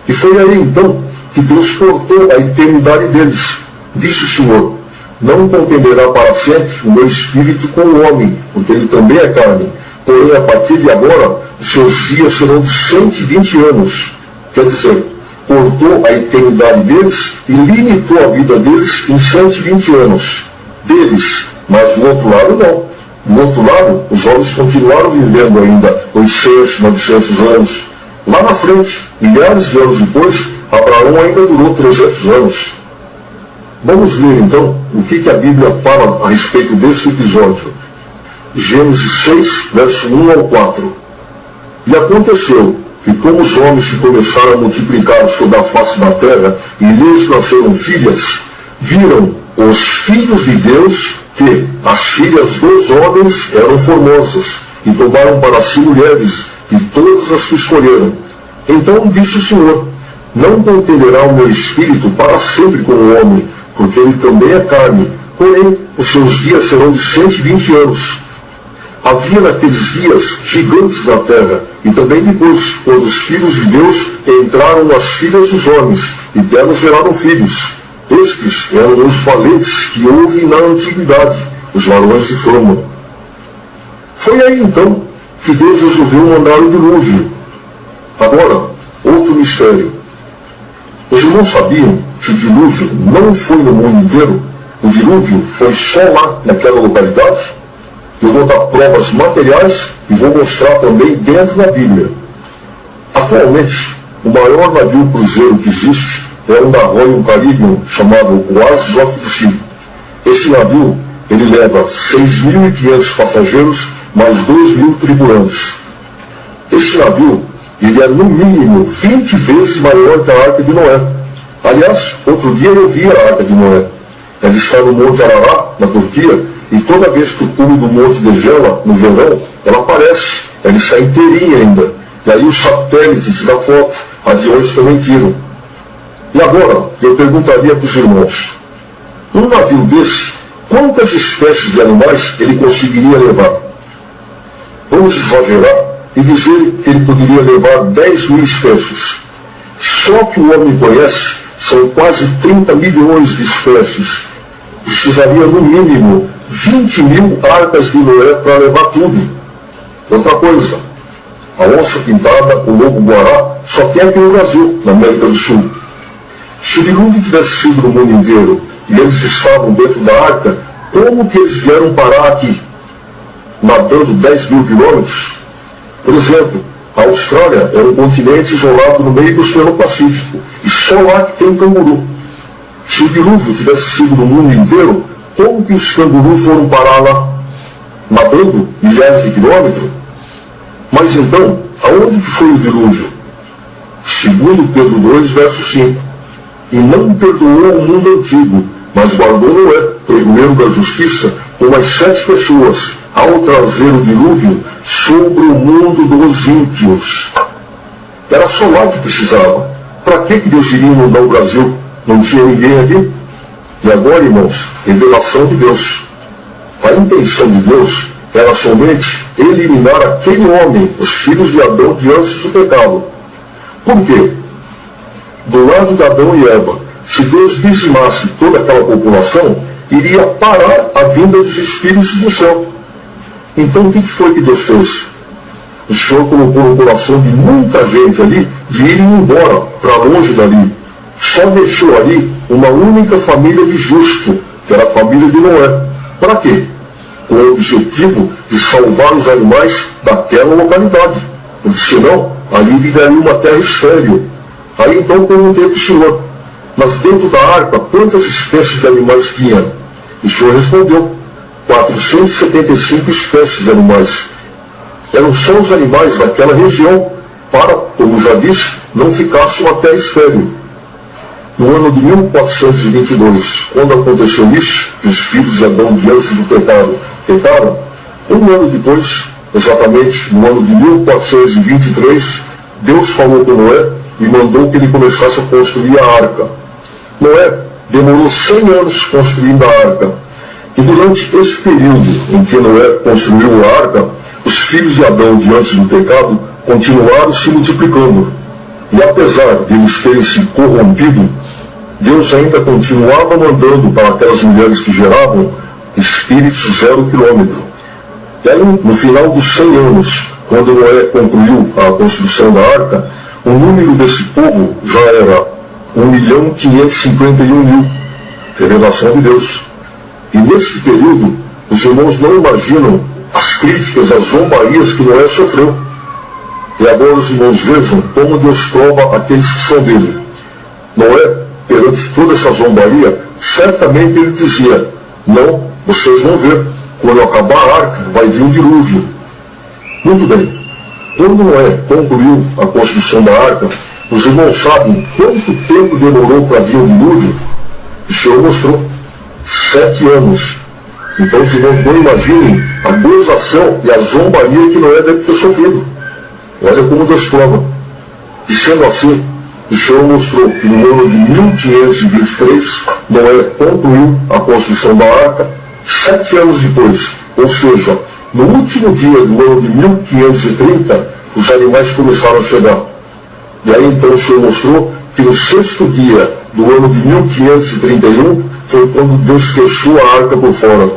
E foi aí então que Deus cortou a eternidade deles. Disse o Senhor: não contenderá para sempre o meu espírito com o homem, porque ele também é carne. Porém, a partir de agora, os seus dias serão de 120 anos. Quer dizer, cortou a eternidade deles e limitou a vida deles em 120 anos. Deles, mas do outro lado não. Do outro lado, os homens continuaram vivendo ainda 800, 900 anos. Lá na frente, milhares de anos depois, Abraão ainda durou 300 anos. Vamos ler então o que a Bíblia fala a respeito desse episódio. Gênesis 6, verso 1 ao 4. E aconteceu que, como os homens se começaram a multiplicar sobre a face da terra, e lhes nasceram filhas, viram os filhos de Deus que as filhas dos homens eram formosas, e tomaram para si mulheres, e todas as que escolheram. Então disse o Senhor: não contenderá o meu espírito para sempre com o homem, porque ele também é carne, porém os seus dias serão de 120 anos. Havia naqueles dias gigantes na terra, e também depois, quando os filhos de Deus entraram as filhas dos homens, e delas geraram filhos. Estes eram os valentes que houve na antiguidade, os varões de fama. Foi aí então que Deus resolveu mandar o dilúvio. Agora, outro mistério. Os irmãos sabiam que o dilúvio não foi no mundo inteiro? O dilúvio foi só lá, naquela localidade? Eu vou dar provas materiais e vou mostrar também dentro da Bíblia. Atualmente, o maior navio cruzeiro que existe é um da Royal Caribbean chamado Oasis of the Sea. Esse navio, ele leva 6.500 passageiros mais 2.000 tripulantes. Esse navio, ele é no mínimo 20 vezes maior que a Arca de Noé. Aliás, outro dia eu vi a Arca de Noé. Ela está no Monte Ararat, na Turquia, e toda vez que o cume do monte degela, no verão, ela aparece. Ela está inteirinha ainda. E aí os satélites da foto, aviões também tiram. E agora, eu perguntaria para os irmãos, um navio desse, quantas espécies de animais ele conseguiria levar? Vamos exagerar e dizer que ele poderia levar 10.000 espécies. Só que o homem conhece são quase 30 milhões de espécies. Precisaria, no mínimo, 20.000 arcas de Noé para levar tudo. Outra coisa, a onça pintada, o lobo-guará, só tem aqui no Brasil, na América do Sul. Se o dilúvio tivesse sido no mundo inteiro e eles estavam dentro da arca, como que eles vieram parar aqui? Nadando 10.000 quilômetros? Por exemplo, a Austrália é um continente isolado no meio do Oceano Pacífico, e só lá que tem canguru. Se o dilúvio tivesse sido no mundo inteiro, como que os cangurus foram parar lá? Nadando milhares de quilômetros? Mas então, aonde que foi o dilúvio? Segundo Pedro 2, verso 5. E não perdoou o mundo antigo, mas guardou Noé, pregoeiro da justiça, com mais 7 pessoas, ao trazer o dilúvio sobre o mundo dos ímpios. Era só lá que precisava. Para que Deus iria inundar o Brasil? Não tinha ninguém aqui? E agora, irmãos, revelação de Deus. A intenção de Deus era somente eliminar aquele homem, os filhos de Adão, diante do pecado. Por quê? Do lado de Adão e Eva, se Deus dizimasse toda aquela população, iria parar a vinda dos espíritos do céu. Então o que foi que Deus fez? O Senhor colocou no coração de muita gente ali de ir embora para longe dali. Só deixou ali uma única família de justo, que era a família de Noé. Para quê? Com o objetivo de salvar os animais daquela localidade. Porque senão, ali viveria uma terra estéril. Aí então perguntei para o Senhor, mas dentro da arca, quantas espécies de animais tinha? E o Senhor respondeu, 475 espécies de animais. Eram só os animais daquela região, para, como já disse, não ficasse uma terra estéril. No ano de 1422, quando aconteceu isso, os filhos de Adão, diante do pecado, pecaram, um ano depois, exatamente no ano de 1423, Deus falou com Noé e mandou que ele começasse a construir a arca. Noé demorou 100 anos construindo a arca. E durante esse período em que Noé construiu a arca, os filhos de Adão, diante do pecado, continuaram se multiplicando. E apesar de eles terem se corrompido, Deus ainda continuava mandando para aquelas mulheres que geravam espíritos 0 quilômetro. E aí, no final dos 100 anos, quando Noé concluiu a construção da arca, o número desse povo já era 1.551.000. Revelação de Deus. E neste período, os irmãos não imaginam as críticas, as zombarias que Noé sofreu. E agora os irmãos vejam como Deus prova aqueles que são dele. Noé, perante toda essa zombaria, certamente ele dizia, não, vocês vão ver, quando acabar a arca, vai vir um dilúvio. Muito bem. Quando Noé concluiu a construção da arca, os irmãos sabem quanto tempo demorou para vir o dilúvio? O Senhor mostrou 7 anos. Então os irmãos não imaginem a gozação e a zombaria que Noé deve ter sofrido. Olha como Deus prova. E sendo assim, o Senhor mostrou que no ano de 1523, Noé concluiu a construção da arca 7 anos depois. Ou seja, no último dia do ano de 1530, os animais começaram a chegar. E aí então o Senhor mostrou que no sexto dia do ano de 1531 foi quando Deus fechou a arca por fora.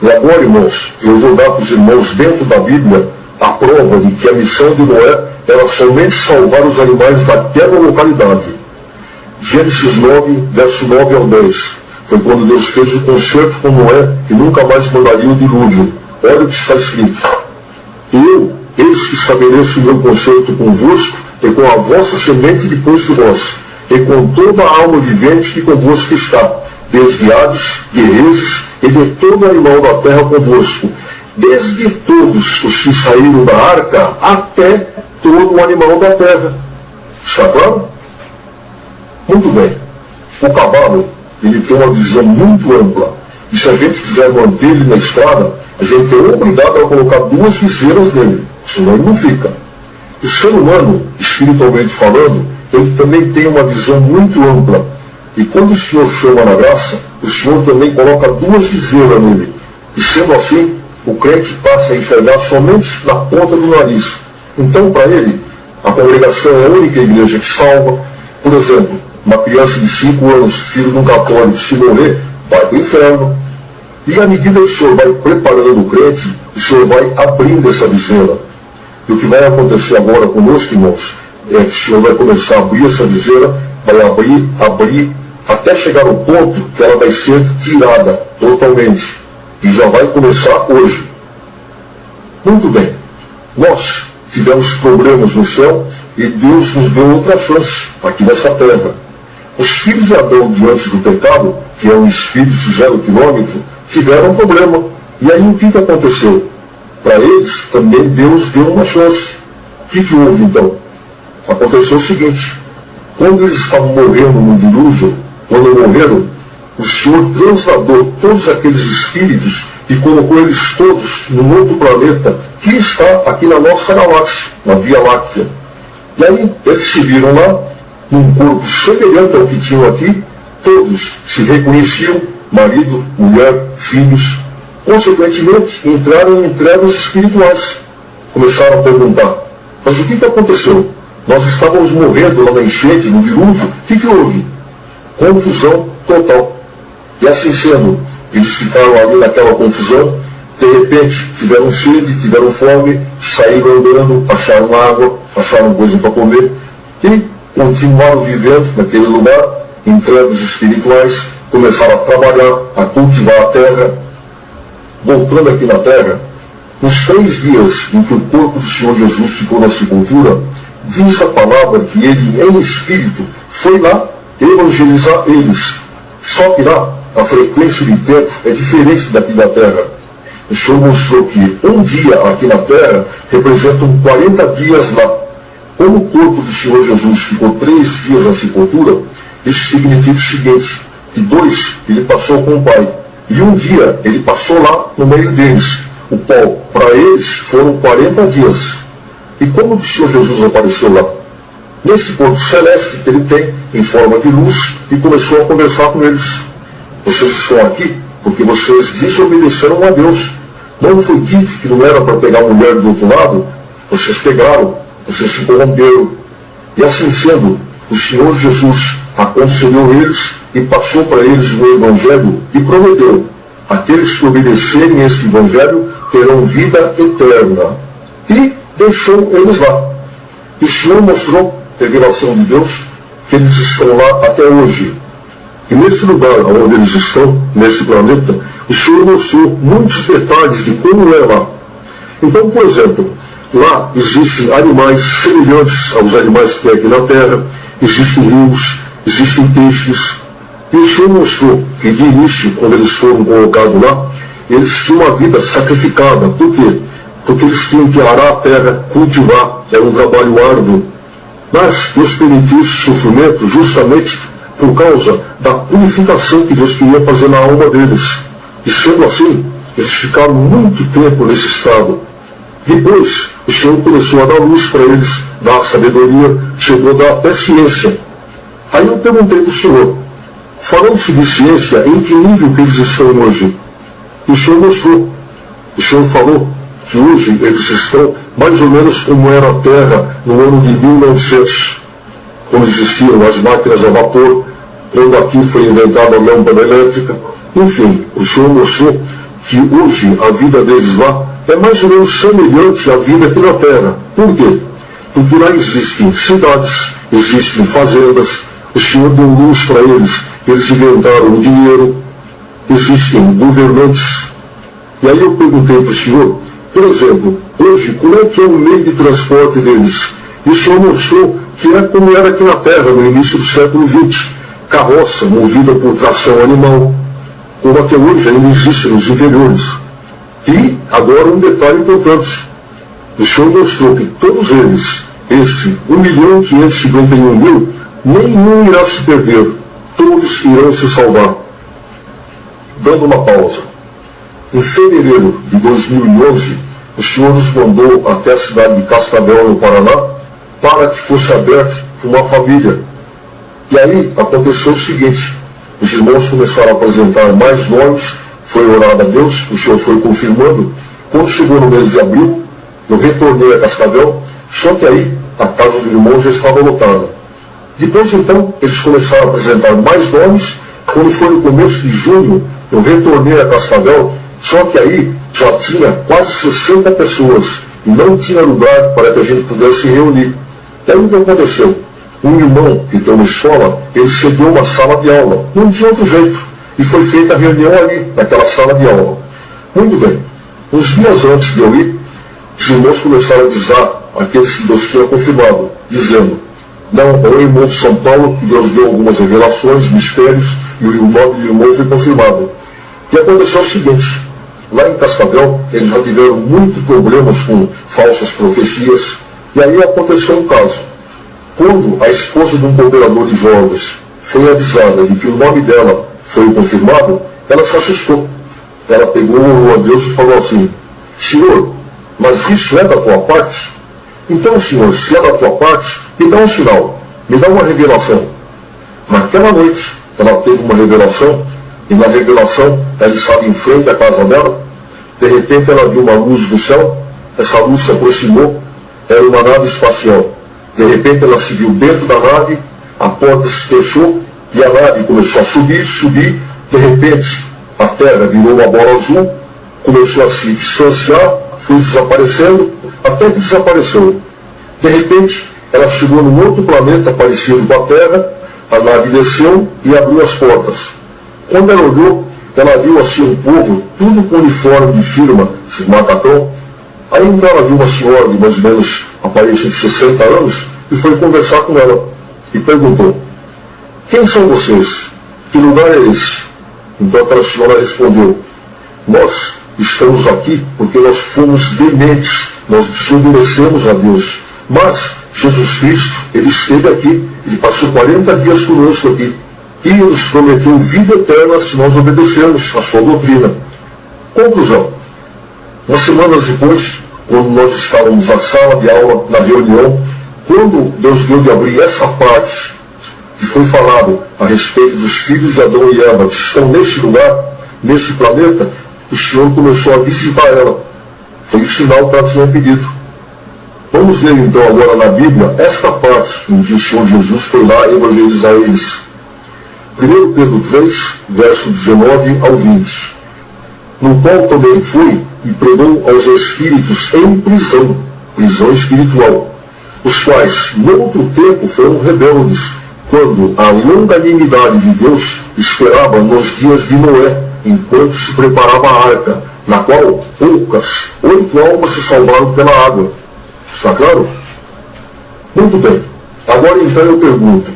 E agora, irmãos, eu vou dar para os irmãos dentro da Bíblia a prova de que a missão de Noé era somente salvar os animais daquela localidade. Gênesis 9, verso 9 ao 10. Foi quando Deus fez o concerto com Noé e nunca mais mandaria o dilúvio. Olha o que está escrito. Eis que estabeleço o meu concerto convosco e com a vossa semente depois de vós, e com toda a alma vivente que convosco está, desde aves e reses, e de todo animal da terra convosco, desde todos os que saíram da arca, até todo o animal da terra. Está claro? Muito bem. O cavalo, ele tem uma visão muito ampla, e se a gente quiser manter ele na estrada, a gente é obrigado a colocar duas viseiras nele, senão ele não fica. O ser humano, espiritualmente falando, ele também tem uma visão muito ampla. E quando o Senhor chama na graça, o Senhor também coloca duas viseiras nele. E sendo assim, o crente passa a enxergar somente na ponta do nariz. Então, para ele, a congregação é a única igreja que salva. Por exemplo, uma criança de 5 anos, filho de um católico, se morrer, vai para o inferno. E à medida que o Senhor vai preparando o crente, o Senhor vai abrindo essa viseira. E o que vai acontecer agora conosco, irmãos, é que o Senhor vai começar a abrir essa viseira, vai abrir, até chegar ao ponto que ela vai ser tirada totalmente. E já vai começar hoje. Muito bem. Nós tivemos problemas no céu e Deus nos deu outra chance aqui nessa terra. Os filhos de Adão, diante do pecado, que é um espírito de 0 quilômetro, tiveram um problema. E aí o que aconteceu? Para eles também Deus deu uma chance. O que houve então? Aconteceu o seguinte: quando eles estavam morrendo no dilúvio, quando morreram, o Senhor transladou todos aqueles espíritos e colocou eles todos num outro planeta que está aqui na nossa galáxia, na Via Láctea. E aí eles se viram lá, num corpo semelhante ao que tinham aqui, todos se reconheciam, marido, mulher, filhos. Consequentemente, entraram em trevas espirituais. Começaram a perguntar: mas o que aconteceu? Nós estávamos morrendo lá na enchente, no dilúvio. O que houve? Confusão total. E assim sendo, eles ficaram ali naquela confusão. De repente, tiveram sede, tiveram fome, saíram andando, acharam água, acharam coisa para comer e continuaram vivendo naquele lugar, em trevas espirituais. Começaram a trabalhar, a cultivar a terra. Voltando aqui na terra, nos 3 dias em que o corpo do Senhor Jesus ficou na sepultura, diz a palavra que ele, em espírito, foi lá evangelizar eles. Só que lá, a frequência de tempo é diferente daqui da terra. O Senhor mostrou que um dia aqui na terra representam 40 dias lá. Como o corpo do Senhor Jesus ficou 3 dias na sepultura, isso significa o seguinte: que 2 ele passou com o Pai, e um dia ele passou lá no meio deles, o qual para eles foram 40 dias. E como o Senhor Jesus apareceu lá? Nesse corpo celeste que ele tem, em forma de luz, e começou a conversar com eles. Vocês estão aqui porque vocês desobedeceram a Deus. Não foi dito que não era para pegar a mulher do outro lado? Vocês pegaram, vocês se corromperam. E assim sendo, o Senhor Jesus aconselhou eles e passou para eles o Evangelho e prometeu: aqueles que obedecerem a este Evangelho terão vida eterna. E deixou eles lá. E o Senhor mostrou, revelação de Deus, que eles estão lá até hoje. E nesse lugar onde eles estão, nesse planeta, o Senhor mostrou muitos detalhes de como é lá. Então, por exemplo, lá existem animais semelhantes aos animais que tem aqui na Terra, existem rios, existem peixes. E o Senhor mostrou que de início, quando eles foram colocados lá, eles tinham uma vida sacrificada. Por quê? Porque eles tinham que arar a terra, cultivar, era um trabalho árduo. Mas Deus permitiu esse sofrimento justamente por causa da purificação que Deus queria fazer na alma deles. E sendo assim, eles ficaram muito tempo nesse estado. Depois, o Senhor começou a dar luz para eles, dar sabedoria, chegou a dar até ciência. Aí eu perguntei para o Senhor: falando-se de ciência, em que nível que eles estão hoje? E o Senhor mostrou. O Senhor falou que hoje eles estão mais ou menos como era a Terra no ano de 1900, quando existiam as máquinas a vapor, quando aqui foi inventada a lâmpada elétrica. Enfim, o Senhor mostrou que hoje a vida deles lá é mais ou menos semelhante à vida aqui na Terra. Por quê? Porque lá existem cidades, existem fazendas, o Senhor deu luz para eles, eles inventaram o dinheiro, existem governantes. E aí eu perguntei para o Senhor, por exemplo, hoje, como é que é o meio de transporte deles? E o Senhor mostrou que é como era aqui na Terra, no início do século XX, carroça movida por tração animal, como até hoje ainda existe nos interiores. E agora um detalhe importante, o Senhor mostrou que todos eles, este 1.551.000, nenhum irá se perder, todos irão se salvar. Dando uma pausa, em fevereiro de 2011, o Senhor nos mandou até a cidade de Cascavel, no Paraná, para que fosse aberto uma família. E aí aconteceu o seguinte, os irmãos começaram a apresentar mais nomes, foi orado a Deus, o Senhor foi confirmando. Quando chegou no mês de abril, eu retornei a Cascavel, só que aí a casa do irmão já estava lotada. Depois então, eles começaram a apresentar mais nomes. Quando foi no começo de junho, eu retornei a Cascavel, só que aí já tinha quase 60 pessoas e não tinha lugar para que a gente pudesse reunir. E aí o que aconteceu? Um irmão que tem uma escola, ele cedeu uma sala de aula, não tinha outro jeito, e foi feita a reunião ali, naquela sala de aula. Muito bem, uns dias antes de eu ir, os irmãos começaram a avisar aqueles que Deus tinha confirmado, dizendo, não, é o irmão de São Paulo, que Deus deu algumas revelações, mistérios, e o nome do irmão foi confirmado. E aconteceu o seguinte, lá em Cascavel, eles já tiveram muitos problemas com falsas profecias, e aí aconteceu um caso. Quando a esposa de um cooperador de jovens foi avisada de que o nome dela foi confirmado, ela se assustou. Ela pegou a Deus e falou assim, Senhor, mas isso é da tua parte? Então, Senhor, se é da tua parte, me dá um sinal, me dá uma revelação. Naquela noite, ela teve uma revelação, e na revelação, ela estava em frente à casa dela, de repente ela viu uma luz do céu, essa luz se aproximou, era uma nave espacial. De repente ela se viu dentro da nave, a porta se fechou e a nave começou a subir. De repente a Terra virou uma bola azul, começou a se distanciar, foi desaparecendo, até que desapareceu. De repente ela chegou num outro planeta parecido com a Terra, a nave desceu e abriu as portas. Quando ela olhou, ela viu assim um povo, tudo com uniforme de firma, esses macacão. Aí então ela viu uma senhora de mais ou menos aparência de 60 anos e foi conversar com ela e perguntou, quem são vocês? Que lugar é esse? Então aquela senhora respondeu, nós estamos aqui porque nós fomos dementes, nós desobedecemos a Deus, mas Jesus Cristo, ele esteve aqui, ele passou 40 dias conosco aqui e nos prometeu vida eterna se nós obedecermos a sua doutrina. Conclusão, umas semanas depois, quando nós estávamos na sala de aula, na reunião, quando Deus deu de abrir essa parte que foi falado a respeito dos filhos de Adão e Eva que estão nesse lugar, nesse planeta, o Senhor começou a visitar ela. Foi o sinal que ela tinha pedido. Vamos ler então agora na Bíblia esta parte em que o Senhor Jesus foi lá evangelizar eles. 1 Pedro 3, verso 19 ao 20. No qual também foi e pregou aos espíritos em prisão, prisão espiritual, os quais, no outro tempo, foram rebeldes, quando a longanimidade de Deus esperava nos dias de Noé, enquanto se preparava a arca, na qual poucas, 8 almas se salvaram pela água. Está claro? Muito bem. Agora então eu pergunto,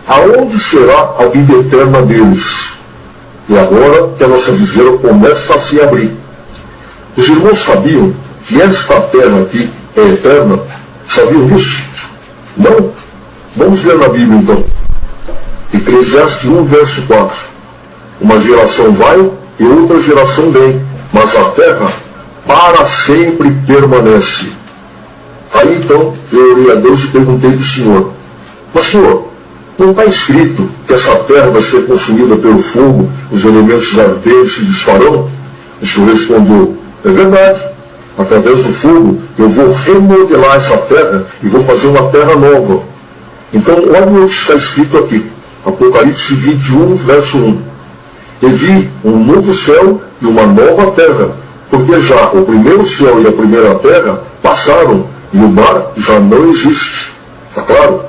aonde será a vida eterna deles? E agora que a nossa viseira começa a se abrir. Os irmãos sabiam que esta terra aqui é eterna? Sabiam disso? Não? Vamos ler na Bíblia então. Eclesiastes 1, verso 4. Uma geração vai e outra geração vem, mas a terra para sempre permanece. Aí então eu orei a Deus e perguntei do Senhor, mas Senhor, não está escrito que essa terra vai ser consumida pelo fogo, os elementos ardentes se desfarão? O Senhor respondeu, é verdade, através do fogo, eu vou remodelar essa terra e vou fazer uma terra nova. Então, olha o que está escrito aqui. Apocalipse 21, verso 1. E vi um novo céu e uma nova terra, porque já o primeiro céu e a primeira terra passaram e o mar já não existe. Está claro?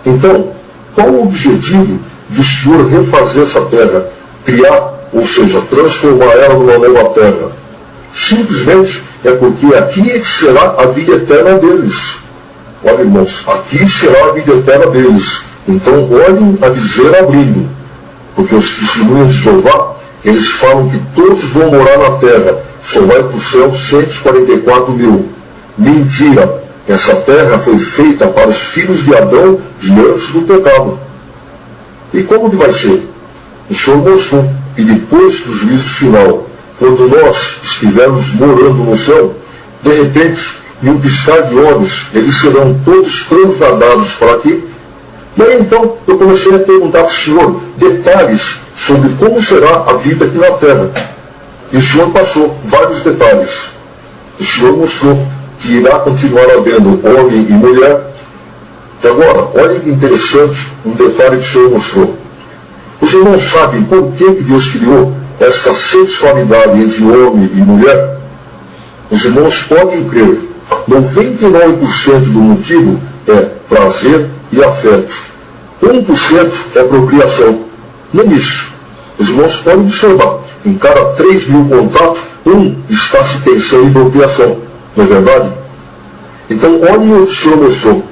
Então, qual o objetivo do Senhor refazer essa terra? Criar, ou seja, transformar ela numa nova terra. Simplesmente é porque aqui é que será a vida eterna deles. Olha, irmãos, aqui será a vida eterna deles. Então, olhem a dizer abrindo. Porque os testemunhos de Jeová, eles falam que todos vão morar na terra. Só vai para o céu 144 mil. Mentira! Essa terra foi feita para os filhos de Adão diante do pecado. E como que vai ser? O Senhor mostrou que depois do juízo final, quando nós estivermos morando no céu, de repente, em um piscar de olhos, eles serão todos transladados para aqui. E aí então eu comecei a perguntar para o Senhor detalhes sobre como será a vida aqui na terra. E o Senhor passou vários detalhes. O Senhor mostrou que irá continuar havendo homem e mulher. E agora, olha que interessante um detalhe que o Senhor mostrou. Os irmãos sabem por que Deus criou essa sexualidade entre homem e mulher? Os irmãos podem crer. 99% do motivo é prazer e afeto. 1% é procriação. Nem isso. Os irmãos podem observar. Em cada 3 mil contatos, está-se tensão e procriação. Não é verdade? Então, olhem o que o Senhor mostrou.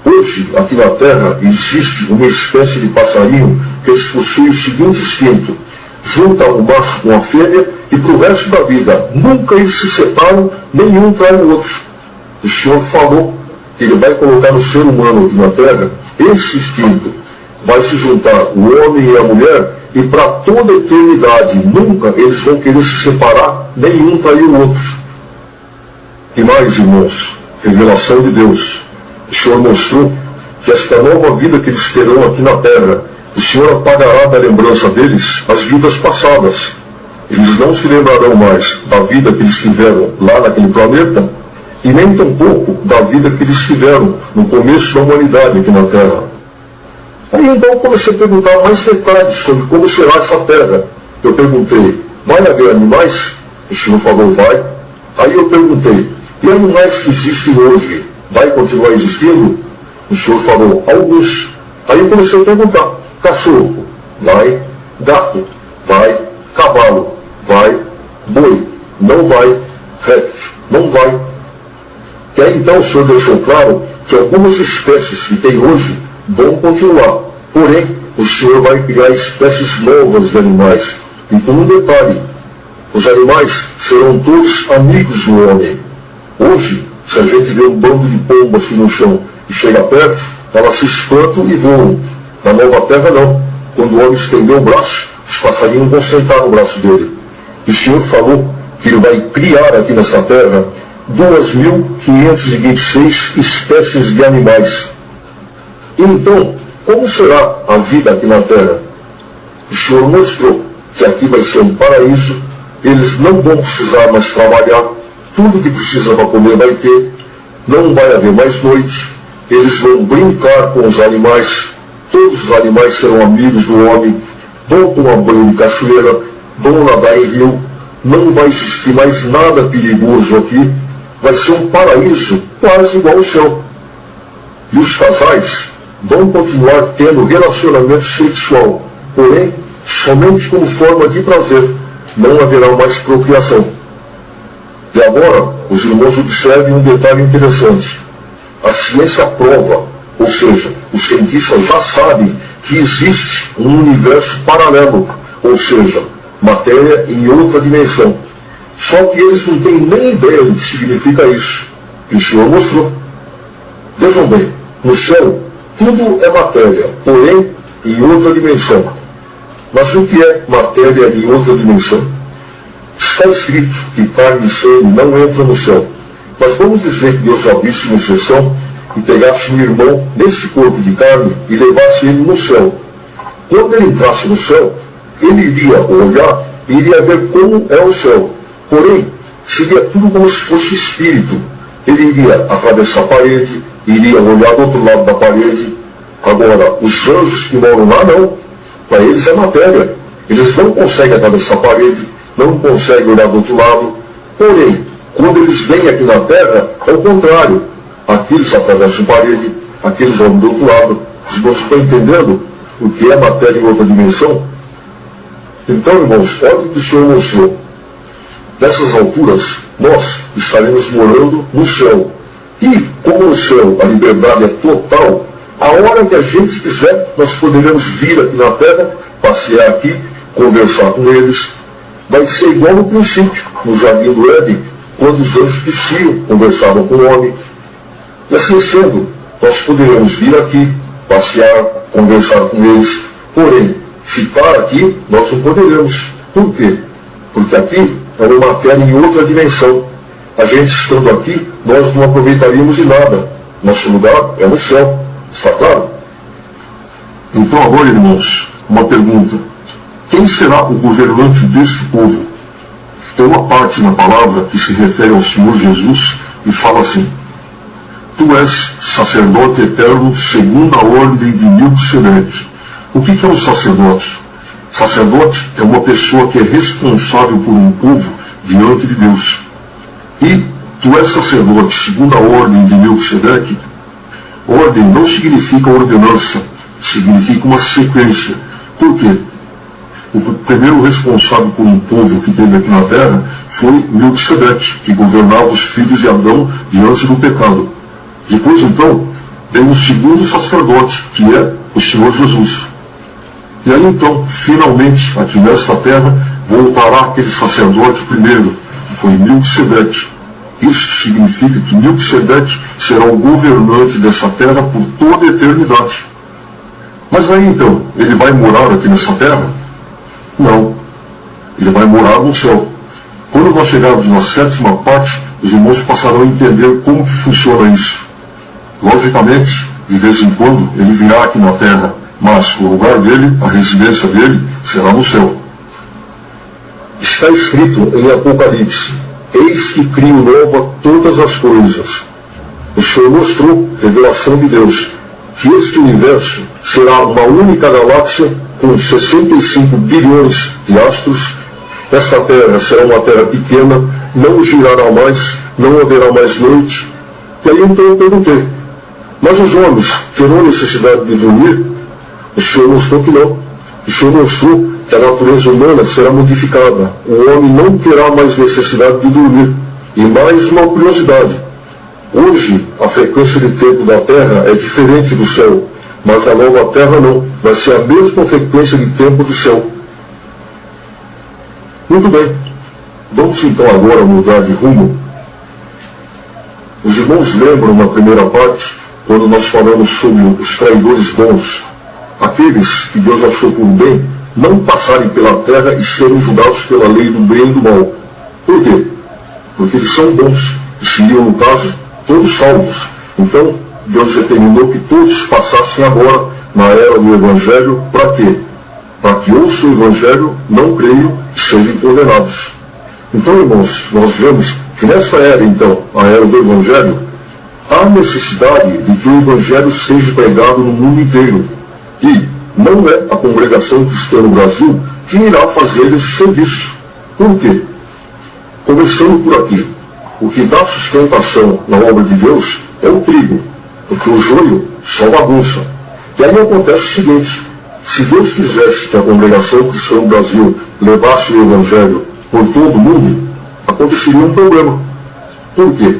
Hoje, aqui na Terra, existe uma espécie de passarinho que eles possuem o seguinte instinto. Junta o macho com a fêmea e para o resto da vida, nunca eles se separam, nenhum trai o outro. O Senhor falou que Ele vai colocar no ser humano aqui na Terra esse instinto. Vai se juntar o homem e a mulher e para toda a eternidade, nunca eles vão querer se separar, nenhum trair o outro. E mais, irmãos, revelação de Deus. O Senhor mostrou que esta nova vida que eles terão aqui na Terra, o Senhor apagará da lembrança deles as vidas passadas. Eles não se lembrarão mais da vida que eles tiveram lá naquele planeta e nem tampouco da vida que eles tiveram no começo da humanidade aqui na Terra. Aí então eu comecei a perguntar mais detalhes sobre como será essa Terra. Eu perguntei, vai haver animais? O Senhor falou, vai. Aí eu perguntei, e animais que existem hoje, vai continuar existindo? O Senhor falou, alguns. Aí eu comecei a perguntar, cachorro, vai. Gato, vai. Cavalo, vai. Boi, não vai. Réptil, não vai. E aí então o Senhor deixou claro que algumas espécies que tem hoje vão continuar. Porém, o Senhor vai criar espécies novas de animais. E com um detalhe, os animais serão todos amigos do homem. Hoje, se a gente vê um bando de pombas aqui no chão e chega perto, elas se espantam e voam. Na nova terra não. Quando o homem estender o braço, os passarinhos vão sentar no braço dele. E o Senhor falou que Ele vai criar aqui nessa terra 2.526 espécies de animais. Então, como será a vida aqui na Terra? O Senhor mostrou que aqui vai ser um paraíso, eles não vão precisar mais trabalhar, tudo que precisa para comer vai ter, não vai haver mais noite, eles vão brincar com os animais, todos os animais serão amigos do homem, vão tomar banho de cachoeira, vão nadar em rio, não vai existir mais nada perigoso aqui, vai ser um paraíso quase igual ao céu. E os casais vão continuar tendo relacionamento sexual, porém, somente como forma de prazer, não haverá mais procriação. E agora, os irmãos observem um detalhe interessante. A ciência prova, ou seja, os cientistas já sabem que existe um universo paralelo, ou seja, matéria em outra dimensão. Só que eles não têm nem ideia do que significa isso. E o Senhor mostrou. Vejam bem, no céu, tudo é matéria, porém em outra dimensão. Mas o que é matéria em outra dimensão? Está escrito que carne e sangue não entram no céu. Mas vamos dizer que Deus abrisse uma exceção e pegasse um irmão neste corpo de carne e levasse ele no céu. Quando ele entrasse no céu, ele iria olhar e iria ver como é o céu. Porém, seria tudo como se fosse espírito. Ele iria atravessar a parede, iria olhar do outro lado da parede. Agora, os anjos que moram lá, não. Para eles é matéria. Eles não conseguem atravessar a parede, não conseguem olhar do outro lado. Porém, quando eles vêm aqui na Terra, é o contrário. Aqui eles atravessam a parede, aqui eles vão do outro lado. Se você está entendendo o que é matéria em outra dimensão? Então, irmãos, olha o que o Senhor mostrou. Nessas alturas, nós estaremos morando no céu. E, como no céu a liberdade é total, a hora que a gente quiser, nós poderemos vir aqui na Terra, passear aqui, conversar com eles. Vai ser igual no princípio, no Jardim do Éden, quando os anjos desciam, conversavam com o homem. E assim sendo, nós poderemos vir aqui, passear, conversar com eles. Porém, ficar aqui, nós não poderemos. Por quê? Porque aqui é uma matéria em outra dimensão. A gente estando aqui, nós não aproveitaríamos de nada. Nosso lugar é no céu. Está claro? Então agora, irmãos, uma pergunta. Quem será o governante deste povo? Tem uma parte na palavra que se refere ao Senhor Jesus e fala assim: Tu és sacerdote eterno segundo a ordem de Melquisedeque. O que é um sacerdote? Sacerdote é uma pessoa que é responsável por um povo diante de Deus. E tu és sacerdote segundo a ordem de Melquisedeque. Ordem não significa ordenança, significa uma sequência. Por quê? O primeiro responsável por um povo que teve aqui na terra foi Melquisedeque, que governava os filhos de Adão diante do pecado. Depois, então, vem o segundo sacerdote, que é o Senhor Jesus. E aí, então, finalmente, aqui nesta terra, voltará aquele sacerdote primeiro, que foi Melquisedeque. Isso significa que Melquisedeque será o governante dessa terra por toda a eternidade. Mas aí, então, ele vai morar aqui nessa terra? Não. Ele vai morar no céu. Quando nós chegarmos na sétima parte, os irmãos passarão a entender como que funciona isso. Logicamente, de vez em quando, ele virá aqui na terra, mas o lugar dele, a residência dele, será no céu. Está escrito em Apocalipse: Eis que crio nova todas as coisas. O Senhor mostrou, revelação de Deus, que este universo será uma única galáxia com 65 bilhões de astros. Esta terra será uma terra pequena, não girará mais, não haverá mais noite. E aí então eu perguntei: mas os homens terão necessidade de dormir? O Senhor mostrou que não. O Senhor mostrou que a natureza humana será modificada. O homem não terá mais necessidade de dormir. E mais uma curiosidade: hoje a frequência de tempo da Terra é diferente do céu, mas a nova Terra não. Vai ser a mesma frequência de tempo do céu. Muito bem. Vamos então agora mudar de rumo. Os irmãos lembram na primeira parte, quando nós falamos sobre os traidores bons, aqueles que Deus achou por bem não passarem pela terra e serem julgados pela lei do bem e do mal. Por quê? Porque eles são bons. E seriam, no caso, todos salvos. Então, Deus determinou que todos passassem agora na era do Evangelho. Para quê? Para que ouçam o Evangelho, não creiam e sejam condenados. Então, irmãos, nós vemos que nessa era, então, a era do Evangelho, há necessidade de que o Evangelho seja pregado no mundo inteiro. E não é a congregação cristã no Brasil que irá fazer esse serviço. Por quê? Começando por aqui. O que dá sustentação na obra de Deus é o trigo, porque o joio só bagunça. E aí acontece o seguinte: se Deus quisesse que a congregação cristã no Brasil levasse o Evangelho por todo o mundo, aconteceria um problema. Por quê?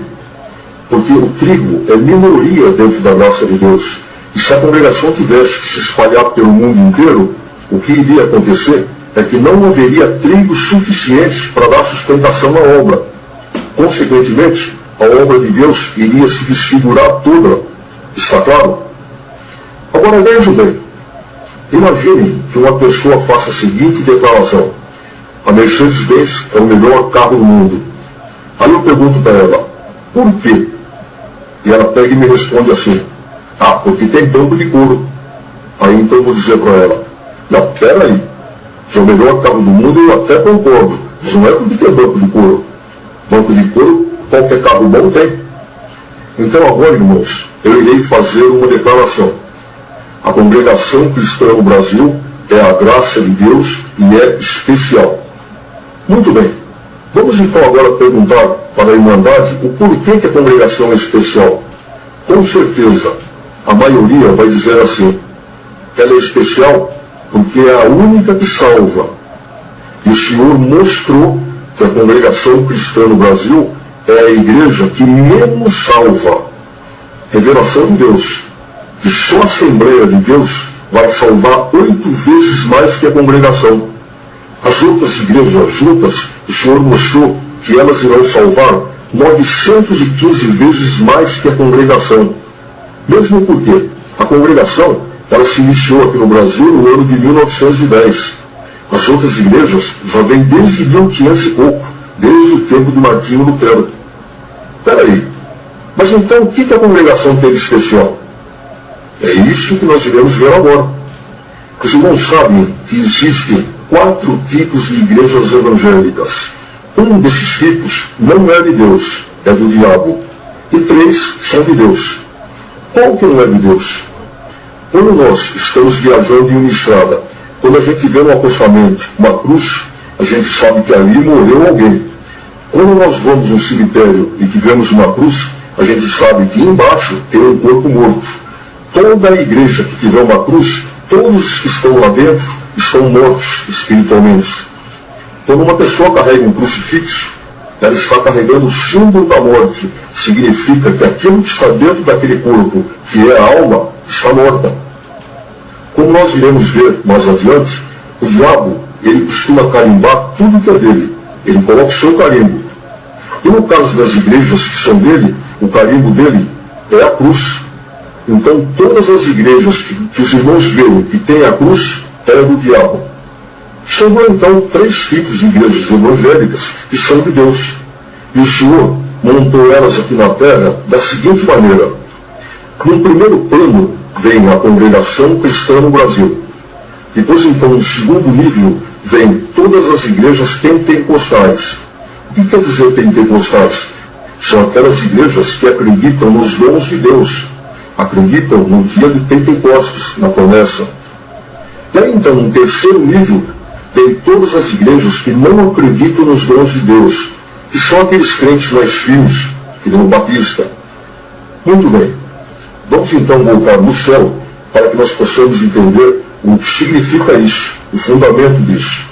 Porque o trigo é minoria dentro da graça de Deus. E se a congregação tivesse que se espalhar pelo mundo inteiro, o que iria acontecer é que não haveria trigo suficiente para dar sustentação à obra. Consequentemente, a obra de Deus iria se desfigurar toda. Está claro? Agora vejam bem. Imaginem que uma pessoa faça a seguinte declaração: a Mercedes-Benz é o melhor carro do mundo. Aí eu pergunto para ela: por quê? E ela pega e me responde assim: porque tem banco de couro. Aí então eu vou dizer para ela: não, peraí, que é o melhor carro do mundo eu até concordo, mas não é porque tem banco de couro. banco de couro, qualquer carro bom tem. Então agora, irmãos, eu irei fazer uma declaração. A congregação cristã no Brasil é a graça de Deus e é especial. Muito bem. Vamos então agora perguntar para a Irmandade o porquê que a congregação é especial. Com certeza, a maioria vai dizer assim: ela é especial porque é a única que salva. E o Senhor mostrou que a congregação cristã no Brasil é a igreja que menos salva. Revelação de Deus. Que só a Assembleia de Deus vai salvar 8 vezes mais que a congregação. As outras igrejas juntas, o Senhor mostrou que elas irão salvar 915 vezes mais que a congregação. Mesmo porque a congregação, ela se iniciou aqui no Brasil no ano de 1910. As outras igrejas já vêm desde 1500 e pouco, desde o tempo de Martinho Lutero. Espera aí, mas então o que a congregação teve especial? É isso que nós iremos ver agora. Os irmãos sabem que existem 4 tipos de igrejas evangélicas. Um desses tipos não é de Deus, é do diabo. E 3 são de Deus. Qual que não é de Deus? Quando nós estamos viajando em uma estrada, quando a gente vê no acostamento uma cruz, a gente sabe que ali morreu alguém. Quando nós vamos num cemitério e que vemos uma cruz, a gente sabe que embaixo tem um corpo morto. Toda a igreja que tiver uma cruz, todos os que estão lá dentro estão mortos espiritualmente. Quando uma pessoa carrega um crucifixo, ela está carregando o símbolo da morte. Significa que aquilo que está dentro daquele corpo, que é a alma, está morta. Como nós iremos ver mais adiante, o diabo, ele costuma carimbar tudo que é dele. Ele coloca o seu carimbo. E no caso das igrejas que são dele, o carimbo dele é a cruz. Então, todas as igrejas que os irmãos veem que tem a cruz, é do diabo. Sobrou então 3 tipos de igrejas evangélicas que são de Deus. E o Senhor montou elas aqui na terra da seguinte maneira. No primeiro plano vem a congregação cristã no Brasil. Depois então, no segundo nível, vem todas as igrejas pentecostais. O que quer dizer pentecostais? São aquelas igrejas que acreditam nos dons de Deus. Acreditam no dia de Pentecostes, na promessa. E aí então, no terceiro nível, tem todas as igrejas que não acreditam nos dons de Deus, que são aqueles crentes mais firmes, que nem o Batista. Muito bem. Vamos então voltar no céu, para que nós possamos entender o que significa isso, o fundamento disso.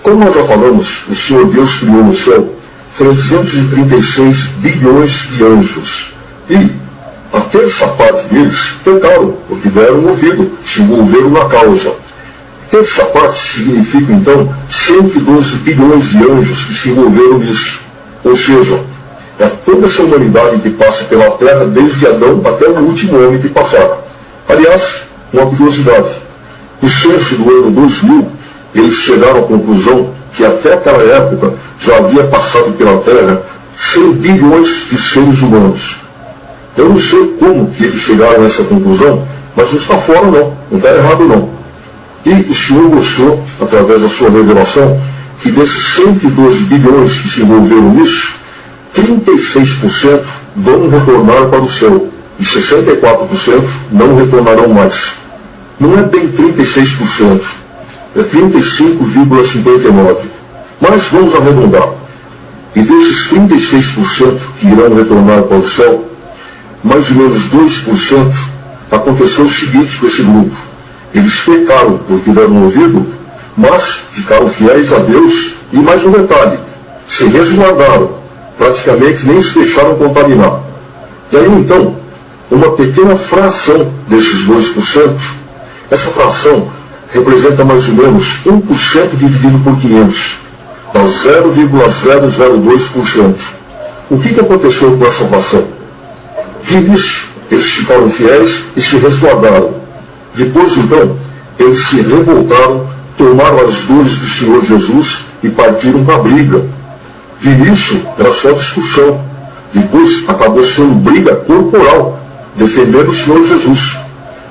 Como nós já falamos, o Senhor Deus criou no céu 336 bilhões de anjos. E a terça parte deles pecaram, porque deram ouvido, se envolveram na causa. Terça parte significa, então, 112 bilhões de anjos que se envolveram nisso. Ou seja, é toda essa humanidade que passa pela terra, desde Adão até o último homem que passar. Aliás, uma curiosidade. No censo do ano 2000, eles chegaram à conclusão que até aquela época já havia passado pela terra 100 bilhões de seres humanos. Eu não sei como que eles chegaram a essa conclusão, mas não está fora não está errado não. E o Senhor mostrou, através da sua revelação, que desses 112 bilhões que se envolveram nisso, 36% vão retornar para o céu e 64% não retornarão mais. Não é bem 36%, é 35,59%. Mas vamos arredondar. E desses 36% que irão retornar para o céu, mais ou menos 2% aconteceu o seguinte com esse grupo. Eles pecaram porque deram ouvido, mas ficaram fiéis a Deus e mais um detalhe, se resguardaram, praticamente nem se deixaram contaminar. E aí então, uma pequena fração desses 2%, essa fração representa mais ou menos 1% dividido por 500, dá 0,002%. O que aconteceu com essa fração? De início, eles ficaram fiéis e se resguardaram. Depois, então, eles se revoltaram, tomaram as dores do Senhor Jesus e partiram para a briga. De início, era só discussão. Depois, acabou sendo briga corporal, defendendo o Senhor Jesus.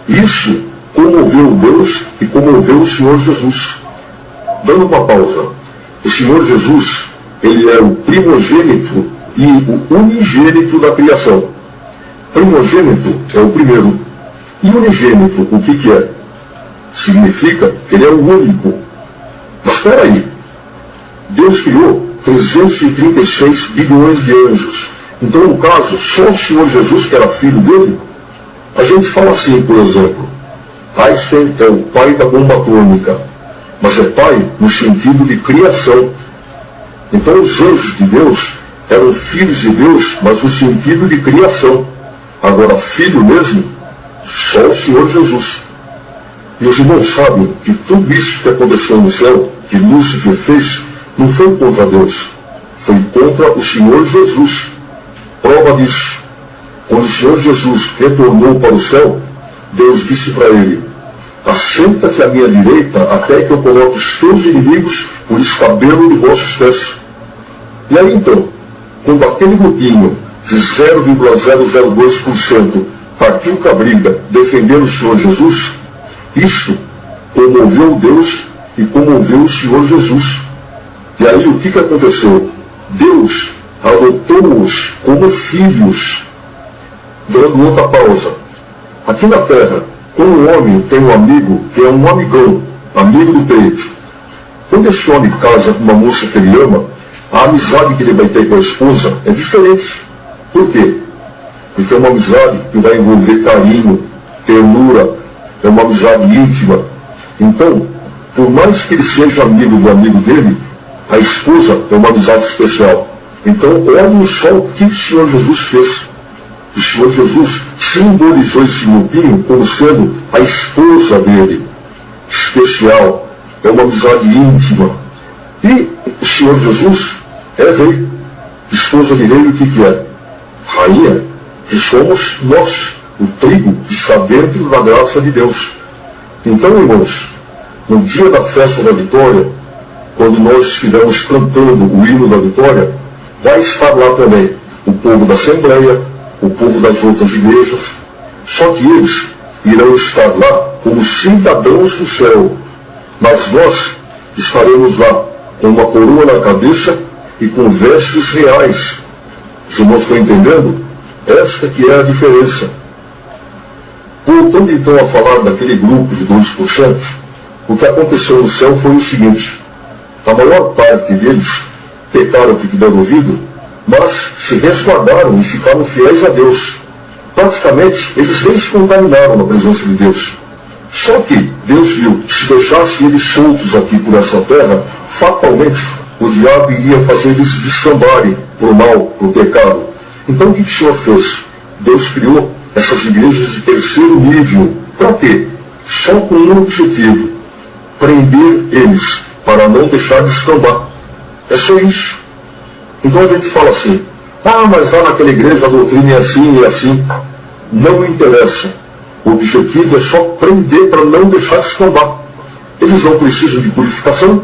Isso comoveu Deus e comoveu o Senhor Jesus. Dando uma pausa, o Senhor Jesus, ele é o primogênito e o unigênito da criação. Primogênito é o primeiro. E unigênito, o que é? Significa que ele é o único. Mas espera aí. Deus criou 336 bilhões de anjos. Então, no caso, só o Senhor Jesus, que era filho dele, a gente fala assim, por exemplo, Einstein é o pai da bomba atômica, mas é pai no sentido de criação. Então, os anjos de Deus eram filhos de Deus, mas no sentido de criação. Agora, filho mesmo, só o Senhor Jesus. E os irmãos sabem que tudo isso que aconteceu no céu, que Lúcifer fez, não foi contra Deus, foi contra o Senhor Jesus. Prova disso, quando o Senhor Jesus retornou para o céu, Deus disse para ele: assenta-te à minha direita, até que eu coloque os teus inimigos por escabelo de vossos pés. E aí então, quando aquele grupinho de 0,002% partiu com a briga defendendo o Senhor Jesus, isso comoveu Deus e comoveu o Senhor Jesus. E aí o que aconteceu? Deus adotou-os como filhos. Dando outra pausa. Aqui na Terra, quando um homem tem um amigo que é um amigão, amigo do peito, quando esse homem casa com uma moça que ele ama, a amizade que ele vai ter com a esposa é diferente. Por quê? Porque é uma amizade que vai envolver carinho, ternura, é uma amizade íntima. Então, por mais que ele seja amigo do amigo dele, a esposa é uma amizade especial. Então, olhem só o que o Senhor Jesus fez. O Senhor Jesus simbolizou esse grupinho como sendo a esposa dele, especial, é uma amizade íntima. E o Senhor Jesus é rei. Esposa de rei, o que é? Rainha, que somos nós, o trigo que está dentro da graça de Deus. Então, irmãos, no dia da festa da vitória, quando nós estivermos cantando o hino da vitória, vai estar lá também o povo da Assembleia, o povo das outras igrejas, só que eles irão estar lá como cidadãos do céu, mas nós estaremos lá com uma coroa na cabeça e com vestes reais. Os irmãos estão entendendo? Esta que é a diferença. Voltando então a falar daquele grupo de 2%, o que aconteceu no céu foi o seguinte: a maior parte deles pecaram que deram ouvido, mas se resguardaram e ficaram fiéis a Deus. Praticamente, eles nem se contaminaram na presença de Deus. Só que Deus viu que se deixasse eles soltos aqui por essa terra, fatalmente o diabo iria fazer eles descambarem por mal, por pecado. Então o que o Senhor fez? Deus criou essas igrejas de terceiro nível. Para quê? Só com um objetivo: prender eles, para não deixar de descambar. É só isso. Então a gente fala assim: mas lá naquela igreja a doutrina é assim e assim. Não interessa. O objetivo é só prender para não deixar de descambar. Eles não precisam de purificação.